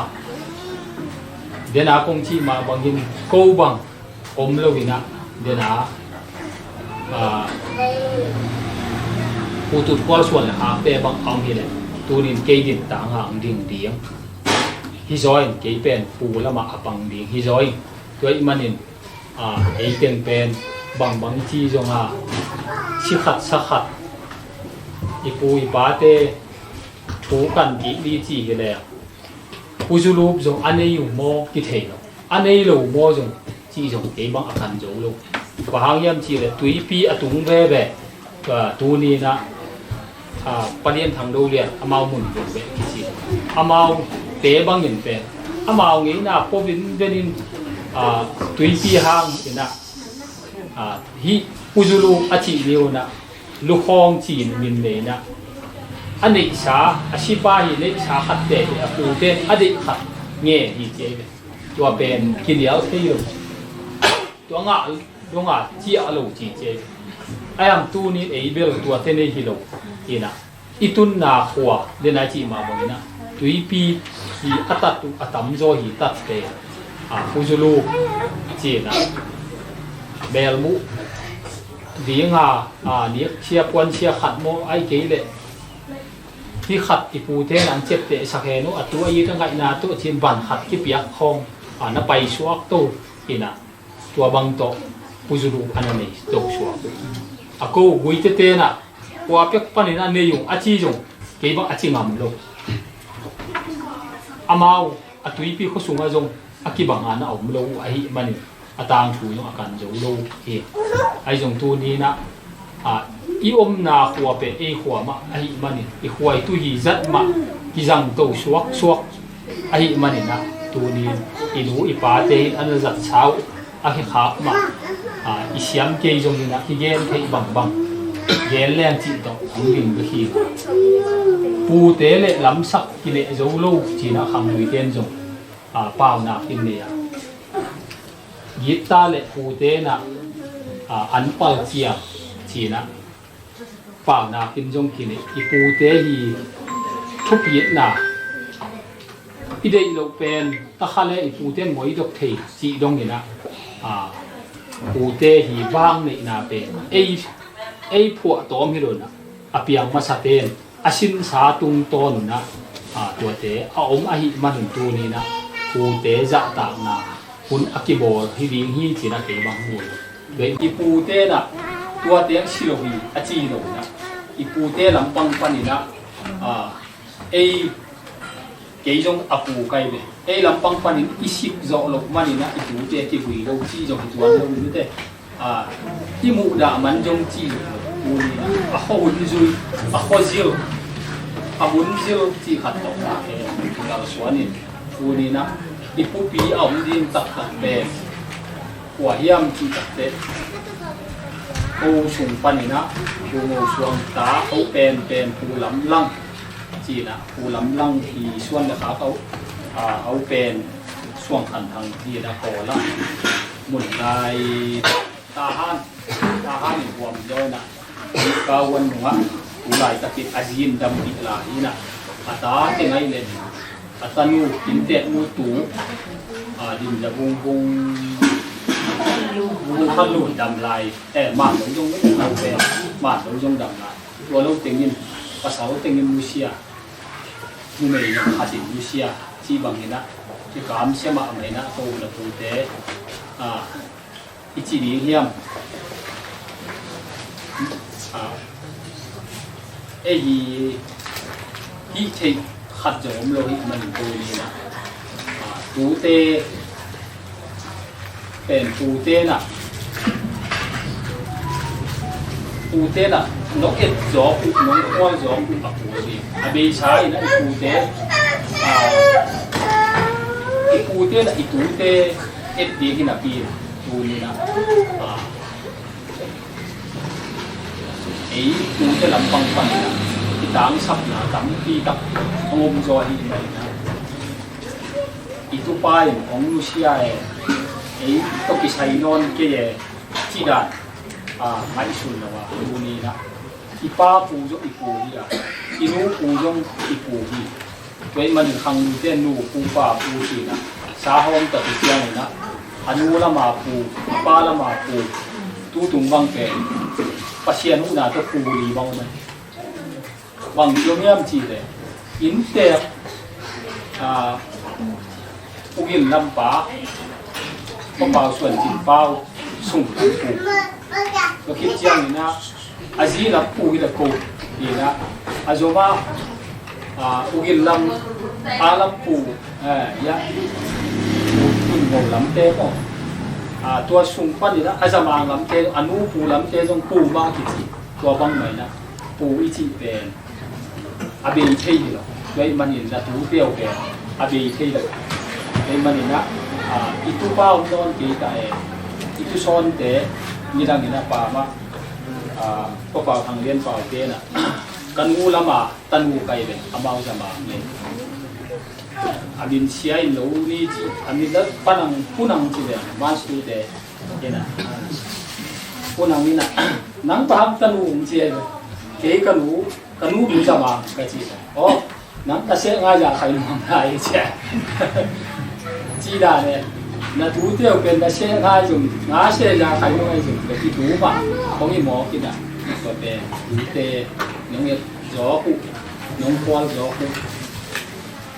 เดี๋ยวนาคงที่มาบางยินกูบังอมโลกินะเดี๋ยวนาผู้ตุดควอลส่วนหาเปบางอังนี่แหละตัวนี้เกยินต่างหางดิ่งเดียงฮิจอยเกยเป็นปูแล้วมาปังดิ่งฮิจอยตัวอีมันนี่ไอเตียงเป็นบางที่จงชิขัดสักขัดอีปูอีปาเตถูกันกี่ดีจีกันเลยผู้สูรูปจงอันนี้อยู่โมกี่เท่าอันนี้เราโมจงจีจงเก็บบังอาการโจลูกว่าหางยามจีเลยตุยปีอตุงเว่ก็ตัวนี้นะประเด็นทางดูเรียนอามาหมุนเป็นแบบกี่จีอามาเตะบังเงินเป็นอามาเงี้ยนะพอวินเดนินตุยปีหางนะฮีผู้สูรูปอาชีพเดียวนะลูกคองจีนมินเลยนะอันนี้สาอาชีพฮีนี่สาขัดเตะปูเตะอันนี้ขัดเงี้ยฮีเจตัวเป็นกินเดียวเที่ยวตัวงาเจียลูจีเจไอ้ยังตัวนี้เบลตัวเทนฮิโลอีนะอีตุนนาขัวเดนไอจีมาบอกนะตุยปีฮีอัตตุอัตมโจฮีตัดเตะผู้จูลูเจนะเบลมุดีงานี่เชียปวนเชียขัดโมไอเกเลยที่ขัดอีปูเทนันเจ็บเตะสักแห่นุอัตัวยี่ตั้งไงนาตัวทีมบันขัดที่เปียกคองนับไปชัวร์ตัวอีนะตัวบางโตผู้จูรูอันนี้ตกชัวร์กูกุยเตนะกูอาเปียกปันนี่นั่นเนี่ยอยู่อาชีจงเกี่ยบังอาชีงามโลอามาตัวยี่ปีเขาสูงอาจงอากีบังอันน่ะอมโลไอ้มันนี่อาตางถูยงอาการโจโลไอ้จงตัวนี้นะอีอมนาขัวเป็นไอขัวมาไอมันนี่ไอขัวตัวยีจัดมากิจังโตสวกไอมันนี่นะตัวนี้อีดูอีปาเตนอันนั้นจัดเช้าไอขามาอีเสียมเกยจงนี่นะที่เย็นที่บังเย็นแรงจิตต่อทั้งดิ่งก็ขี้ปูเตเล่ล้ำสักกิเลโจโลจีน่ะคำลุยเต้นจงเปล่าหนักกินเนี่ยยิตาเล่ปูเตน่ะอันเปล่าเจียจีน่ะเปล่าหนักกินจงกินเนี่ยอีปูเตฮีทุบยิตน่ะอีเดย์เราเป็นตะขาเล่อีปูเต้นหมวยดอกเทจีดงนี่นะปูเตฮีบ้างนี่น่ะเป็นไอผัวตัวมิโรนะอภิยังมาสเตนอาชินสาตุงตอนนะ ตัวเตเอาอมอหิมันตัวนี้นะปูเตจะต่างนะคุณอากิโบที่ดิ้งฮีจีนะเตบางมูลโดยอีปูเตนะตัวเตงชิโรฮีอาจีโรนะอีปูเตลำปังปันนี่นะเอเกยจงอาปูไกเบเอลำปังปันนี่อิสิกจอกลกมันนี่นะอีปูเตที่บุยเราจีจงตัวเราดูเตที่มูดามันจงจีมูนี่นะหุ่นจุยจิลหุ่นจิลที่ขัดต่อมาเองเราสวนนี่มูนี่นะอีปูปีเอาดินตักตักเบหัวเยี่ยมที่ตักเตโอชุงปันนี่นะโอช่วงตาเขาเป็นผู้ลำลังจีนะผู้ลำลังที่ส่วนนะครับเขาเป็นช่วงขันทางที่นะโคละหมุนได้ตาฮันหัวมันย่อยนะกาวันหัวผู้ลายตะกิดอาจินดำดิลาฮีนะอาตาเต็งไอเลนอาตานูกินเตะนูตูดินจะบุงขันลูดดำลายมาหลงจงไม่เอาเป็นมาหลงจงดำลายตัวเราเต็งยินภาษาเราเต็งยินมุเซียมุเมย์ยังขาดินมุเซียที่บางทีนะที่กามเสียมาอะไรนะโตละปูเตอิจิริเฮียมฮีเทขัดจอมโลหิตมันตัวนี้นะปูเตเป็นปูเตนะนกเอ็ดจอปูน้องควายจอปูปูสิอาเบชายนะปูเตปูเตนะอีตูเตเอ็ดดีกินอะปีตูนี่นะปูเตลำปังปังนะที่ต่างสับนะต่างปีตักงมจอหินเลยนะอีตุปายของลูเซียก็กิใช้นอนเกยที่ด่านไม่สุนนะว่าดูนี่นะอีป้าปูจงอีปูนี่อ่ะอีนู้ปูจงอีปูนี่ไว้มันขังเต้นนูปูป้าปูสีนะสาหอมตัดเสียงเลยนะอนุละมาปูป้าละมาปูตู้ตุงบังแกปัจเจียนุนาตัวปูรีบังมันบังเยี่ยมจีเลยอินเตอร์ปูกินลำป้าก็เป่าส่วนจิตเป่าสุ่มปูก็คิดเจียงนี่นะอาจีรับปูกินกูนี่นะอาโจมาปูกินลำลำปูยะปูกินลำเต้ก็ตัวสุ่มปั้นนี่นะอาจจะมาลำเต้อนุปูลำเต้จงปูมาคิดตัวบังไหมนะปูอิจิเป็นอาเบยเที่ยวด้วยมันเห็นนะตูเตี้ยวแกอาเบยเที่ยวด้วยมันเห็นนะitu pau don kita itu sonte nirang ina pa ma ko pa thang lien pa te na kan ngu lama tanu kai be amau sama le amin siai lo ni ji amin da panang punang ji de masu de ena punang ni na nang pa tanu ji ke kanu du sama ka ji oh nang ta se nga ya khai mang dai cheจีดาเนี่ยนาทูเที่ยวเป็นนาเช่ง่ายจุ่มน้าเช่ยาขายง่ายจุ่มแต่ที่ถูมาของอีหมอกินอ่ะก็เป็นถูเตน้องเงี้ยจอปุน้องควายจอปุ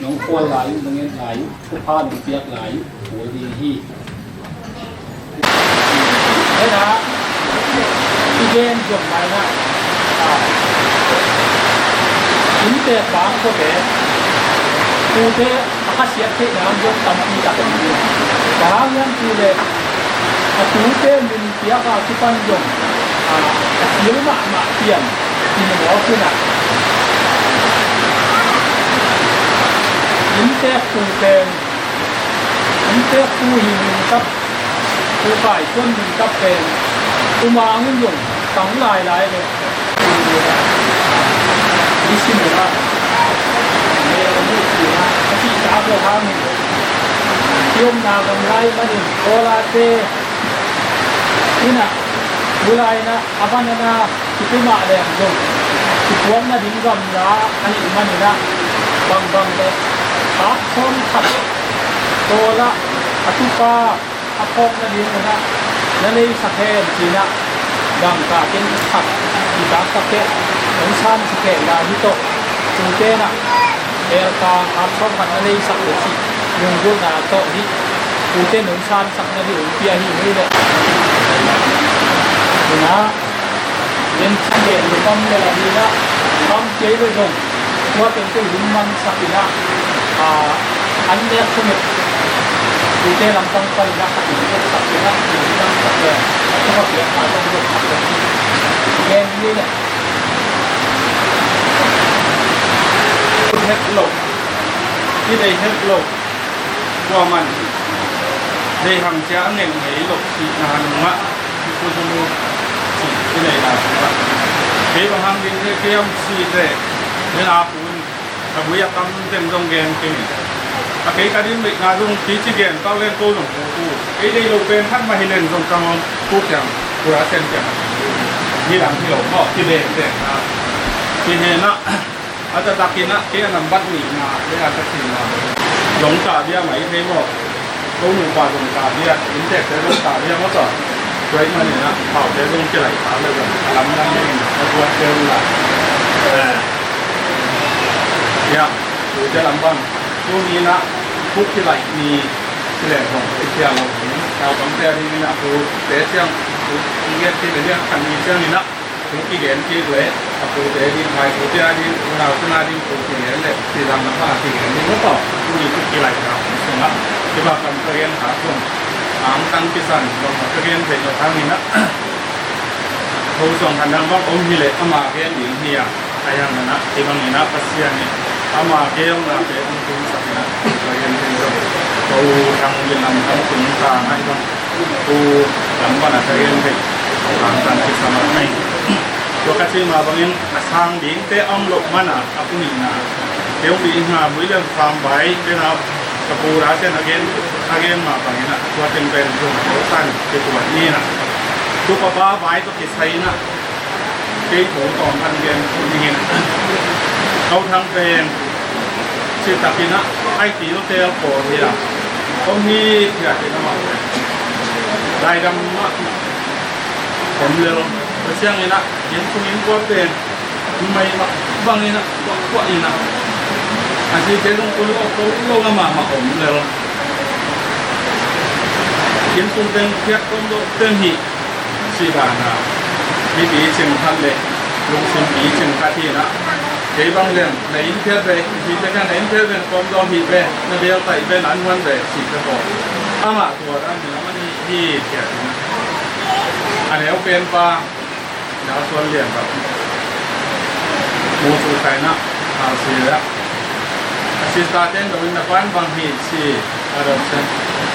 น้องควายไหลน้องเงี้ยไหลผู้พาน้องเปียกไหลหัวดีที่นี่นะที่เย็นจุ่มไหลนะอินเตอร์ฟังก็เป็นปูเตอาเซียนเทน้ำยกตำปีกับปีบางอย่างคือเลยปูเตมินเปียกาที่ปันยงเสียมาเปลี่ยนที่มันร้อนขึ้นอ่ะอินเตอร์ปูเป็นอินเตอร์ปูหินกับปูฝ่ายต้นหินกับเป็นปูมาเงินยงตั้งหลายเลยดิฉันว่าที่สาวเราทำยมนากำไรมาดิโอลาเตนี่นะบุไรนะอาบันนะที่ไปมาเลยจงที่พวงนะดิ้งกำละอันนี้มันนี่นะบางเลยตัดส้มขัดโตละอตุปาอภพนะดิ้งนะนั่นเลยสักแค่จีนะบางกาเป็นขัดที่ตัดสักแค่ของชั้นสักแค่ลาฮิโตจูเตนะ ka am som kan nei sak de chi yung go na to hi ute nun san sak na hi pia hi ni le na yen chi le lu kam le la ni na kam che le jong wa ten tu lum man sak ina an ne khu ute lam tang pa na ka ni sak ina ni tang sak le ko pia ka tong do sak chi yen ni le hết lộcที่ได้hết lộcว่ามันได้ทำเจ้าเงินให้ลบสีนานมะที่คุณจะรู้สีที่ไหนล่ะเฮ้ยบางครั้งดินเกี่ยมสีเลยเวลาคุณถ้าบุยกรรมเต็มตรงแกนกินถ้าเกิดการดิ้นไปงานตรงที่จีเกนต้องเล่นตัวหนุ่มกูไอ้ได้ลงเป็นท่านมาให้เล่นตรงกลางพูดอย่างกูรักเส้นอย่างนี่หลังที่เราบอกที่เด่นเด่นนะที่เห็นนะอาจจะตักกินนะที่นำบัตรหนีมาหรืออาจจะกินมาหลงตาเบี้ยไหมเทบอกตัวหนูป่าหลงตาเบี้ยอินเด็กจะหลงตาเบี้ยเขาต่อไว้มาเนี่ยนะเผาจะลงจะไหลตาเลยแบบลำนั่นเองแล้วตัวเจอละเนี่ยหรือจะลำบ้างช่วงนี้นะทุกที่ไหลมีที่แหล่งของไอเทียเราชาวบางแท่ที่นี่นะคือเตะเชียงคือเงี้ยที่เรื่องคันมีเชียงนี่นะทุกที่เด่นที่เลยaku dari hai putih adi, orang tu adi putih ni le, tidak nampak adi ni betul. Ini tu kilai kita, semua. Coba kami kerja hasil, angkang kisan, kalau kerja kerja kami nak, khusus kadang bang om hile, ama kerja di India, ayam mana, ibang ina pasien ni, ama kerja orang kerja untuk sana, kerja kerja. Kau yang bilang kamu tunta, ayam, kau lambat nak kerja kerja, angkang kisan mana. Lokasi ma bangin asang ding te om lok mana aku ni na teu bi ha bui le farm bai te na kapura sen again ma bangin na tua tem pen tu ko san te tua ni na tu pa ba bai to ki sai na ke ho tong kan gen ni na kau thang pen chi tapina ai ti lo te ko ni la kom ni ya te na ma dai dam ma kom le siang ini nak, yang sungin kuat pen, mai mak bang ini nak, kuat ini nak. Asyik cenderung kalau lama om lel. Yang sungin tiap kondo tenhi, sidana. Ini cengkal le, lung sungin cengkal ini nak. Jadi bang lem, naik tiap be, kita kan naik tiap be, kondo hit be, nabial tai be, anwan be, sidako. Ama tua kan, nama ni tiap ini. Ada yang pen pa. แล้วส่วนเรียนแบบมูสูไทยนะอาเซียอาชีพตาเต้นโดยนักบ้านบางเหตุสิอารมณ์เช่น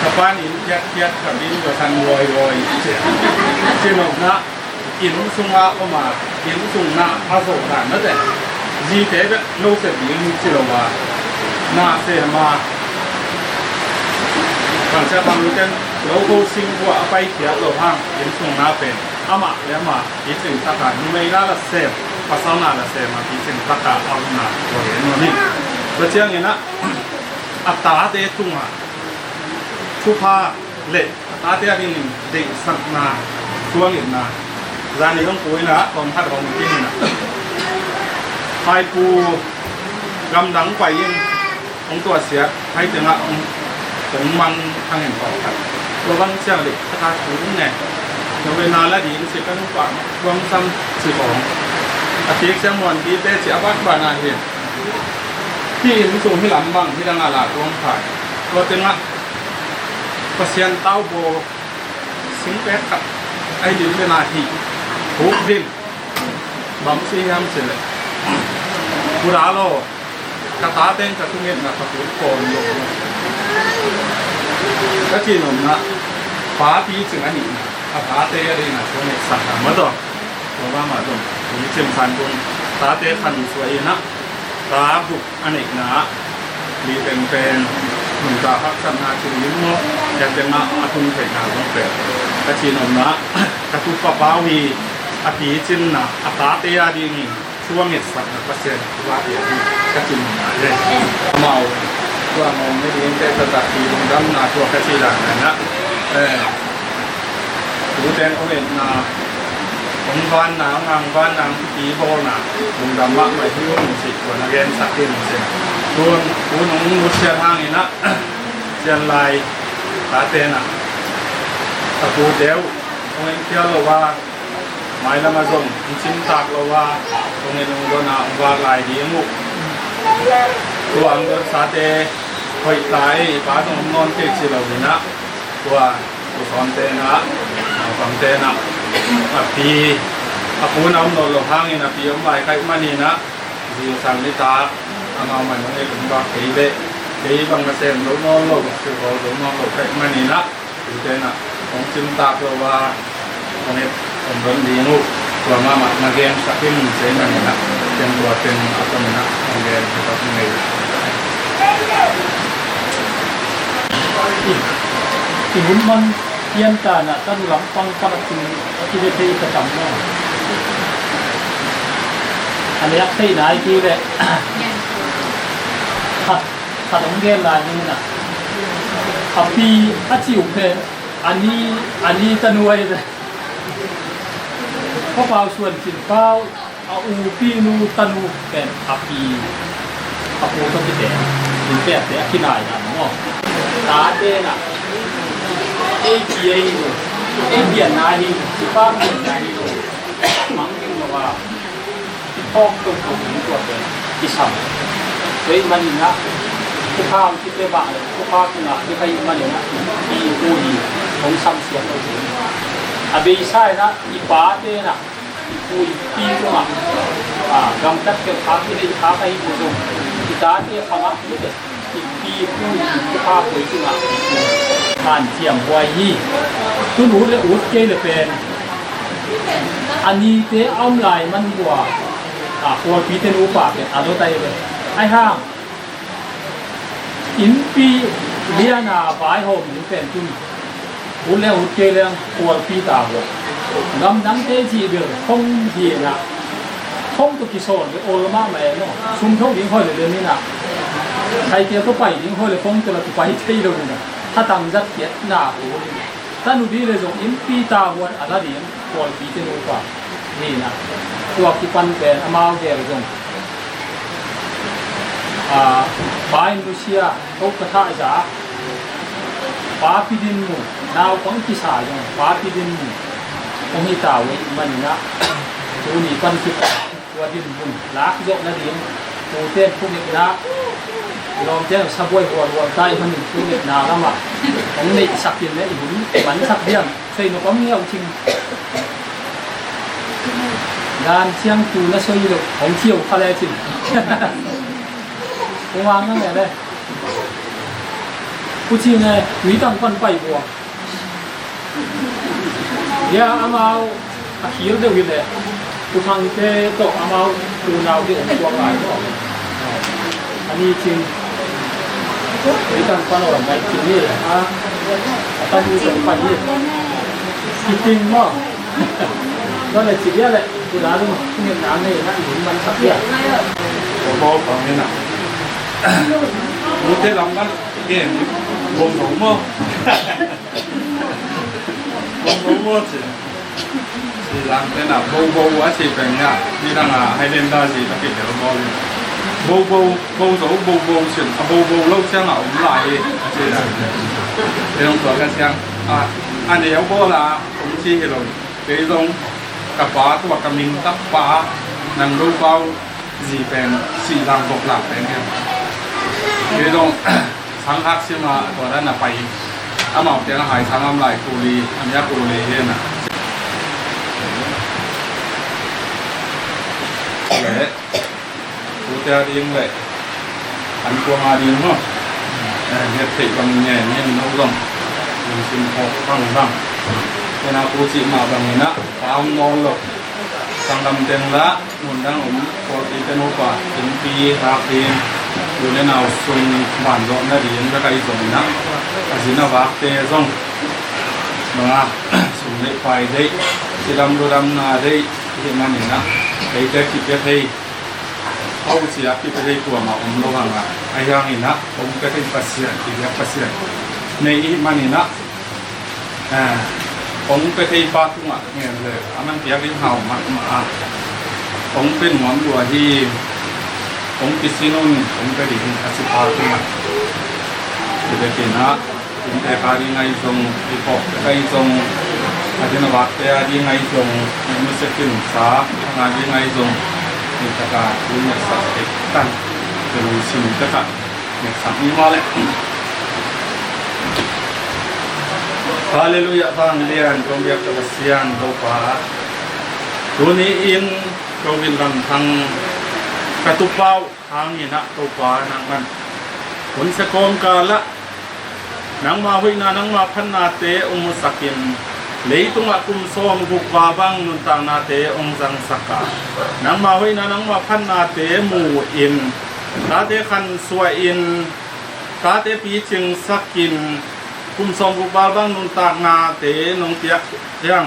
นักบ้านอินเทียดกับดินกับทันรอยเสียที่หนุ่มนะอินสุงอาออกมาอินสุงนาอาโศกานนั่นแต่จีเทปโน้ตเสียงที่เราว่านาเสียมาบางชาติบางรู้กันเราโคซิงว่าไปเขียนเราห้างอินสุงนาเป็นอามาเลี้ยมาพิจิตรตะการไม่น่าละเซมภาษาหน้าละเซมมาพิจิตรตะการเอาหน้าตัวเห็นวันนี้เพราะเช่นนี้นะอัตราเตตุงอ่ะชุพาเละอัตราเตดินเด็กสักนาช่วงนี้นะร้านนี้ต้องปุ้ยนะตอนพัดของจริงนะไฟปูกำลังไปยิ่งของตัวเสียให้ถึงอ่ะผมมันทางเห็นต่อครับตัวบางเช่นเด็กตะการถูงไงเวลาละดีสิกันกว่าวงซ้ำสิของอาทิตย์เช้าวันที่เตะเสียบ้านบ้านอะไรที่มิสูงที่หลังบ้างที่ดังอาลาดวงถ่ายก็จึงละเปอร์เซ็นต์เต้าโบสิงแปดกับไอ้ดินเวลาที่ทุกดินบังซีแฮมเสร็จเลยกุราโลกระตาเต้นกับทุกเงินนะกับทุกคนลงก็ที่หนุ่มนะฟ้าปีจึงอันนี้อาตาเตยนี่นะช่วงนี้สั่งมาต่อตัวว่ามาต่อมีเชิงพันตรงตาเตยขันสวยนะตาบุกอันนี้นะมีเป็นหนุ่มตาพักสันนาจุลิมโมอยากจะมาอาตุนใส่หน้าต้องเปิดกระชีนมนะกระตุกปะปาวีอาทิจินนะอาตาเตยดีนี่ช่วงนี้สั่งเปอร์เซ็นต์ว่าเดียวกระชีนนะเลยเมาตัวมองไม่ดีแต่สตัดทีดำนาตัวกระชีหลังนะดูแดงเอาเล่นนา ผมบ้านน้ำงามบ้านน้ำปีโบน่ะมุงดำมากไปที่ว่ามุงสิตัวนักเรียนสักที่มุงเสียส่วนผู้น้องมุเชียทางนี้นะเชียนลายตาเตน่ะตะปูเดียวตรงนี้เที่ยวเราว่าไม้ละมาส่งชิ้นตักเราว่าตรงนี้ตรงโดนว่าลายดีมุกตัวอังกฤษสาเตคอยตายป้าต้องนอนเก๊กสิเราเนี่ยนะตัวสอนเตนะสอนเตนะปีปูน้ำนนหลงทางนี่นะปีอมใบใครมานี่นะดีสังนิตาเอาใหม่มาให้ผมบอกปีเบะปีบางเกษตรหลงนอนหลงคือหลงนอนหลงใครมานี่นะดูเจนะผมจึงตากเราว่าตรงนี้ผมเริ่มดีนุกตัวมาเกมสักที่มึงเสียมันนี่นะเป็นตัวเป็นอะไรนะมาเกมตัวเป็นไงที่หุ่นมันเทียนตาน่ะตั้งหลังฟังฟังที่ได้ที่ประจำเนาะอันนี้ที่ไหนที่เลยขัดของเรียนลายนี่น่ะขับปีอาชีพเพลอันนี้ตะนวยเลยเพราะเปล่าส่วนสินเปล่าเอาปีนูตะนูเป็นขับปีขับปูต้องไปแต่สินแปดแต่ขี้นายนะเนาะตาเต้น่ะเอเกียเอเบียนนายนี่ที่ป้าเป็นนายนี่มังคิดว่าท้องตรงตัวเป็นที่ซ้ำเลยมันนะผู้ข้ามที่เป็นบ้าเลยผู้ข้ามที่น่ะที่ใครมันเนี่ยนะมีผู้ดีของซ้ำเสียงตัวเองอาบีใช่นะอีป้าเต้น่ะผู้ปีตัวน่ะกำจัดเกี่ยวกับที่ได้ท้าไปผู้ชมอีตาเต้ฟังอ่ะนี่เด็กปีผู้ข้ามตัวที่น่ะผ่านเทียมไว้ยี่ตัวหนูเลยอุดเกลเป็นอันนี้เต้อ้อมไหลมันกว่าตัวปีเต้นูปากเป็นอันโตไตเลยไอ้ห้างอินปีเลียนาบายโฮมนี่เป็นจุนอุดแล้วอุดเกลตัวปีตาหัวกำนังเต้จีเดือดคงทีนะคงตุกิโซนไปโอลมาแม่เนาะซุ่มเท่าดิ้งห้อยเลยเดือนนี้นะใครเกี่ยวก็ไปดิ้งห้อยเลยคงจะเราไปที่เลยนะถ้าตั้งจัดเกียรติหน้าโอ้ถ้าหนูดีเลยส่งอินปีตาหัวอะไรดีตัวปีเต้นูกว่านี่นะตัวที่ปันเป็นอมาเดียวส่งบายอินโดนีเซียเขากระทำจ้าป้าพิดินมูดาวของพิศาจงป้าพิดินมูคงมีตาไว้มันนะตัวนี้ปันสิบตัวดินบุญลักยกนะดินตัวเต้นพวกนี้นะลองเจ้าสะบวยหัวใต้มันพวกนี้นาแล้วมาของในสักเดียนเนี่ยหุ่นมันสักเดียนใส่หนูก็มีเอาจริงงานเชียงตูนะช่วยลูกของเที่ยวเขาเลยจริงผมวางนั่นแหละเลยผู้ชี้ไงมีตั้งคนไปบัวเดี๋ยวอามาอาขีร์เดียวกันเลยผู้ทางเจ้าตกอามาปูนาวที่ผมตัวไหลก็อันนี้จริงมีตั้งคนอ่อนไปจริงนี่ต้องมีสมบัติจริงมั้งก็เลยสิ่งนี้แหละคือร้านนี้ที่เงินน้ำนี่นะหินมันสักเดียวผมบอกตรงนี้นะรู้ที่เรามันเก่งวงหลงมั้งวงหลงมั้งสิร้านเป็นอะโบว่าสิเป็นเนี่ยนี่ตั้งอะให้เล่นได้สิตะกี้เดี๋ยวบอกเลยโบสิโบเล่าเชียงอ่ะผมไหลสินะเรื่องตัวกันเชียงอันนี้เอาโบละผมชี้ให้เราเดี๋ยวตรงกับป้าตัวกำมิงตับป้านังรูปเบาจีเป็นสี่ลำตกหลักเป็นเนี่ยคือตรงทั้งฮักเสียมาตัวนั้นน่ะไปอาหมอกเตียงหายทั้งลำไหลกุลีอันยากุลีเนี่ยนะเลยกูจะเลี้ยงเลยอันกูมาเลี้ยงเนาะเนี่ยติดบางเนี่ยเนี่ยมันเอาลงมันชิมพอบ้างเวลากูจีมาบางนี้นะตามนอนหลบสังคำเต็มละหมุนดังผมปกติเป็นโอกาสถึงปีราปีอยู่ในแนวส่วนบ้านรถน่าดีแล้วก็อีกส่วนนะอาศินวักเตะส่งมาส่งเล็กไฟได้สิดำดูดำนาได้ที่มันนี่นะไอ้เจ้าคิดจะให้เขาเสียคิดจะให้ตัวมาผมระวังอ่ะไอ้ยังนี่นะผมก็เป็นปัสเซียนที่เรียกปัสเซียนในอีมันนี่นะ ผมไปที่ปาทุ่งอ่ะเนี่ยเลยมันเปียกลิ้นเห่ามาผมเป็นหัวบัวที่ผมกิซินุนผมไปดินอาชีพทุ่งอ่ะจะเป็นที่นะผมแต่การยังไงทรงอีพอกแต่ทรงอาจารย์วัดแต่ยังไงทรงมุสลิมสาทำงานยังไงทรงมีตะการรู้เนี่ยสักเอกตั้งจะรู้สิ่งตะการเนี่ยสักนี้มาเลยฮาเลลูยาฟังเลียนกงเบียกตะเสียนโตปาตัวนี้อินกวินรันทางกระตุกเป้าทางนี้นะโตปานางมันผลสะกองกาละนางมาวินานางมาพันนาเตองมุสกินเลยตุงะกุมโซมกุกบาบังนุนตางนาเตองจังสักกานางมาวินานางมาพันนาเตหมู่อินตาเตขันสวยอินตาเตปีจึงสักกินกุมสมกุบาลบังนุนตางนาเตนงเตียกยัง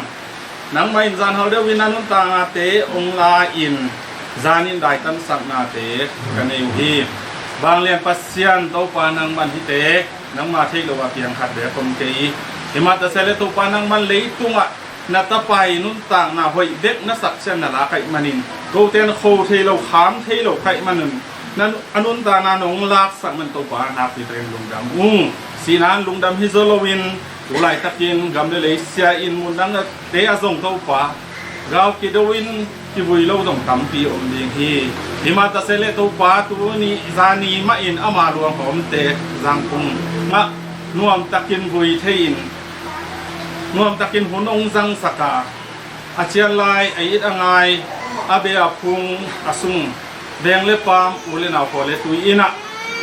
นังไม่จานเขาเดวินานุนตางนาเตองลาอินจานินได้ตันสักนาเตกันในอยู่ที่บางเรียนปัสเซียนโตปานังมันที่เตนังมาที่เราว่าเพียงขัดเดียกมเตยเฮมาตะเซเลโตปานังมันเลยตุงะนัตไปนุนตางนาหอยเด็กนัสักเช่นนาลาไก่มันินโกเตนโคเทโลขามเทโลไก่มันุนนั้นอนุนตานานงลากสักมันโตปานาพิเตรนลุงดำสีนั้นลุงดำฮิโซโลวินตุไลตะกินกำเดเลเซียอินมุนดังเตะส่งเต้าฟ้าเราคิดวินที่บุยโลต้องตั้มปีอมดีที่ที่มาตะเซเลเต้าฟ้าตัวนี้จานีมาอินอามาลวงผมเตะจังกุงมะนวมตะกินบุยเทียนนวมตะกินหุ่นองจังสกาอาเจียนลายไออิดอ่างไงอาเบียพุงอาซุงแดงเล็บปามอุเลนาโคเลตุยอินะ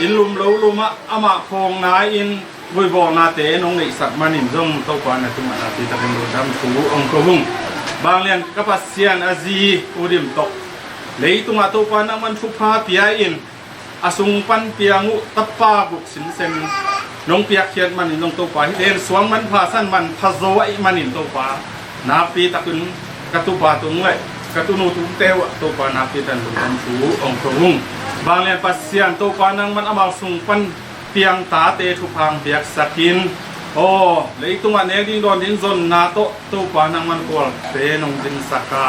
อินลุมลุมะอามาพงนายอินบุยบอกนาเตนงในสักมันอินจงเต้าฟ้านะตุมานาตีตะเป็นรูดำสูองกบุงบางเรียนกับปัสเซียนอาซีอุดิมตกเลยตุมาเต้าฟ้านะมันทุพาเปียอินอาซุงปันเปียงุตับปาบุกสินเซนน้องเปียกเขียนมันอินน้องเต้าฟ้าเห็นสวงมันพาสั้นมันพาโซไอมันอินเต้าฟ้านาปีตะกุนกระตุบาตุงเลยกระตุนูตุงเตวเต้าฟ้านาปีตันรูดำสูองกบุงบางเรียนปัสเซียนเต้าฟ้านังมันอามาซุงปันเปียงตาเตทุพังเปียกสกินโอ้เลยตุงอันเองดิ้งโดนดิ้งซนนาโตตู้ปานังมันกอลเตนงดิ้งสกา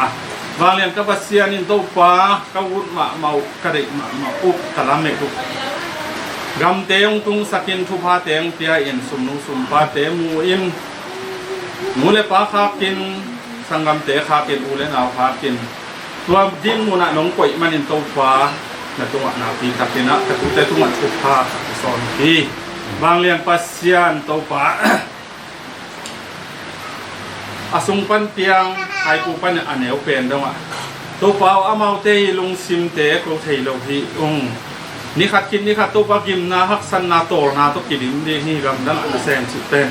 บางเรียนกับปัสเซียนินตู้ปากวุฒมาเมากระดิมาอุบตะลำเมกุกำเตงตุงสกินทุพาเตงเปียอินสุมนุสุมปาเตมูอินมูเลปาคากินสังกำเตคากินอูเลนาวคากินตัวดิ้งมูนะน้องก่อยมันอินตู้ปาและตัวนาปีตะกินะแต่ตัวตัวทุพาสอนที่บางเรียนปัสเซียนตัวป่าอาสุงปันเตียงไอ้กูปันอันเหนียวเป็นด้วยว่าตัวป่าเอามาเตยลุงซิมเตะกูเทยโลหินี่ขัดกินนี่ขัดตัวป่ากิมนาฮักสันนาโตนาตัวกินดีนี่กำดังอันเซนสุดเป็น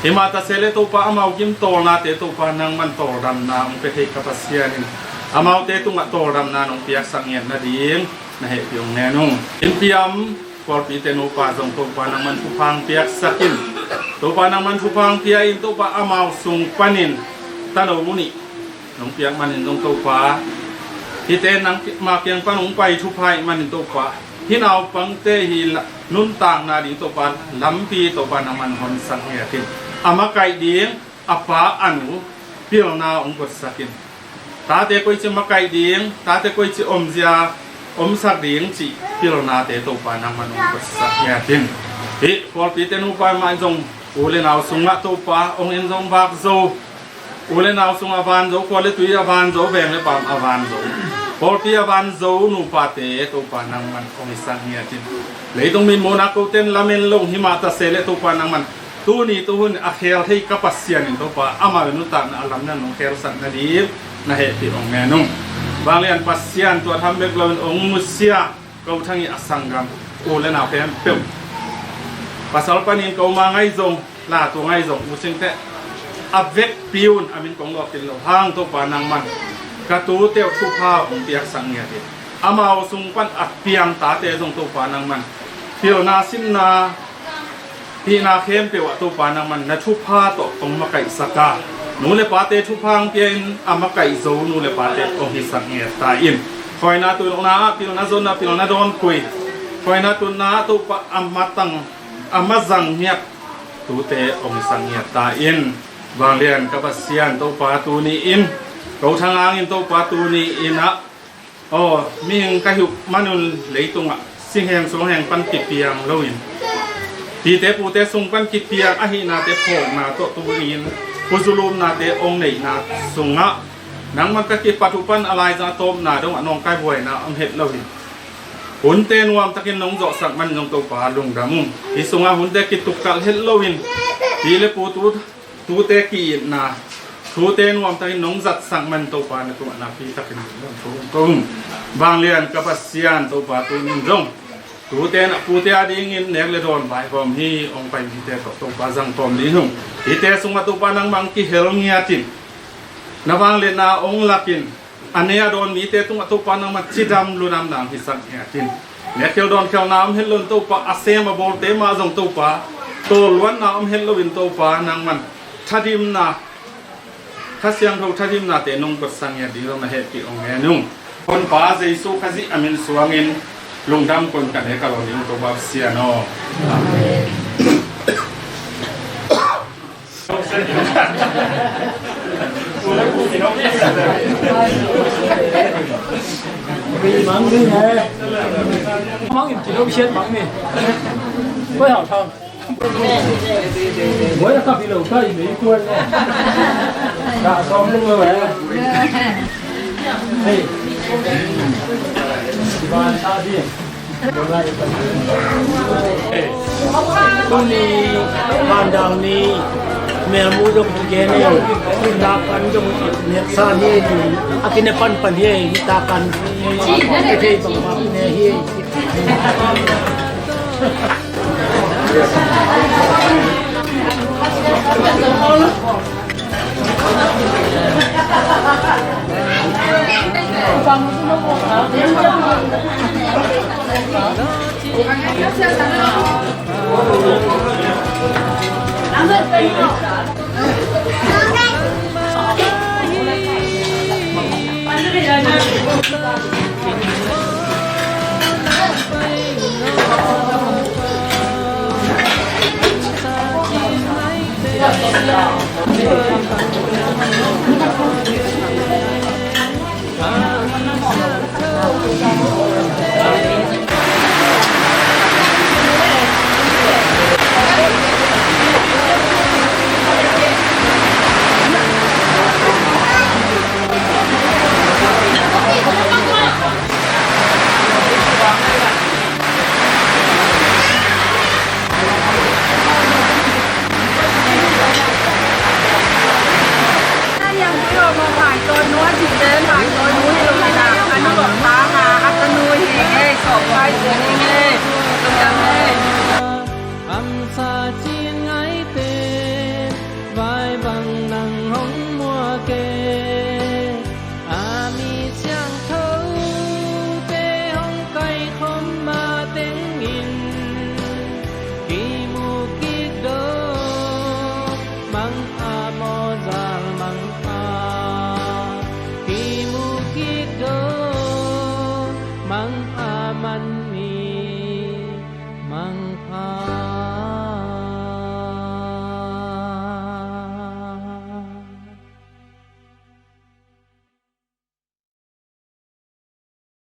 ที่มาตะเซเลตัวป่าเอามากิมโตนาเตตัวป่านังมันโตดำนามันไปเทกับปัสเซียนเอามาเตตุงโตดำนาน้องเปียกสังเงียนนาดีนะเหตุยงแน่นุ่งอินเปียมพอปีเตนูปาส่งตัวปานังมันทุพังเปียกสักินตัวปานังมันทุพังเปียอินตัวปาอามาส่งปานินตาโนมุนิน้องเปียกมันอินตรงตัวปาที่เตนังมาเปียงปาหนงไปทุพายมันอินตัวปาที่เราปังเตหินุนต่างนาดีตัวปาลำปีตัวปานังมันหอนสังเหียตินอามาไก่เดียงอาปาอันุเปียวนาองกฎสักินตาเตกุยจิมาไก่เดียงตาเตกุยจิอมเจียอมสักเดียงจีพิโรนาเตโตปานังมันอุปสักยาตินฮิพอปีเตนูปามันจงอุเลนาวสุงะโตปาองอินจงบักโซอุเลนาวสุงะวานโซควอเลตุยาวานโซเบงเลปามอวานโซพอปีอวานโซนูปาเตโตปานังมันองอิสักยาตินเลยต้องมีโมนักโกเตนลาเมนลงหิมาตาเซเลโตปานังมันตัวนี้ตัวหุ่นอาเคลที่กับปัสเซียนินโตปาอามาเวนุตันอาลัมนันองเคลสันนาดีนะเหตุองแม่นุ่งบางเรียนปัสเซียนตัวทำเบกลาเป็นองมุสเซียก็ทั้งนี้อสังกัมโอเลนาเพียมเปิมภาษาปานินก็มาไงจงลาตัวไงจงมุสิงเตอเวกปิวน์อามินกงหลอกติลห้างตัวปานังมันกระตูเตียวทุพาองเปียกสังเงียดิอามาเอาสุงปันอัดเปียงตาเตจงตัวปานังมันเปียวนาสินนาปีนาเข้มเปียวตัวปานังมันนัทุพาตกองมาไก่สกานูเลปาเตทุพังเปียนอามาไก่โซนูเลปาเตองหิสังเงียตาอินคอยนาตุลนาพิลนาโซนาพิลนาโดนคุยคอยนาตุนาตุปะอามาตังอามาจังเงียตูเตองหิสังเงียตาอินบ วางเรียนกับเสียนตัวปาตูนี้อินเราทางอ่างอินตัวปาตูนี้อินฮะอ๋อมีงกระหุมันนุ่นเลยตรงอ่ะสิ่งแห่งสองแห่งปันกิเปียงเราอินทีเตปูเตส่งปันกิเปียงอหินาเตโผล่นาตัวตูนี้อินปุจุลุมนาเตองไหนนาส่งอ่ะนังมันก็กิปัตุปันอะไรจะต้มนาดงอ่ะน้องไก่บวยนาอัมเห็ดเราอินหุ่นเตนวมตะกินน้องเจาะสักมันน้องตัวปลาลงดำที่ส่งอ่ะหุ่นเตกิตุกกัลเห็ดเราอินทีเลปูตูเตกีนาทูเตนวมตะกินน้องจัดสักมันตัวปลาในตัวนาพีตะกินน้องตัวกงบางเรียนกับเสียนตัวปลาตัวนิ่งจงทูเตนปูเตอดีงินเนกเลดอนไปพร้อมฮีองไปมีเตตัวปลาจังพร้อมนี้หงที่เตส่งมาตัวปลานังบางกีเฮลเงียตินนบางเรียนนาองลักินอันนี้โดนมีเตตุงตัวปานังมาชิดำลุนำนางฮิสักเงียตินเนี่ยเกี่ยวโดนเกี่ยวน้ำเฮลลุนตัวปลาอาเซียมาโบเตมาจงตัวปลาตัวล้วนน้ำเฮลลุนตัวปลานางมันทัดิมนาถ้าเสียงเขาทัดิมนาเตนงกดสังเงียดีเรามาเฮติองเงนุ่งคนปลาเจสุขจิอามินสวงเงินลงดำคนกันเฮกาลอนิงตัวบาเสียนอ忙的呢，忙有几多钱忙的，不好唱。我也咖啡楼咖啡没关呢，打双那个玩意，嘿，一般差点，我来一份。ตัวนี้บ้านดังนี้แม่มูจงเกณฑ์เนี่ยตากันจงเนี่ยซานี่อากินปันปันเย่ตากันไอ้ที่บังคับเนี่ยเมัน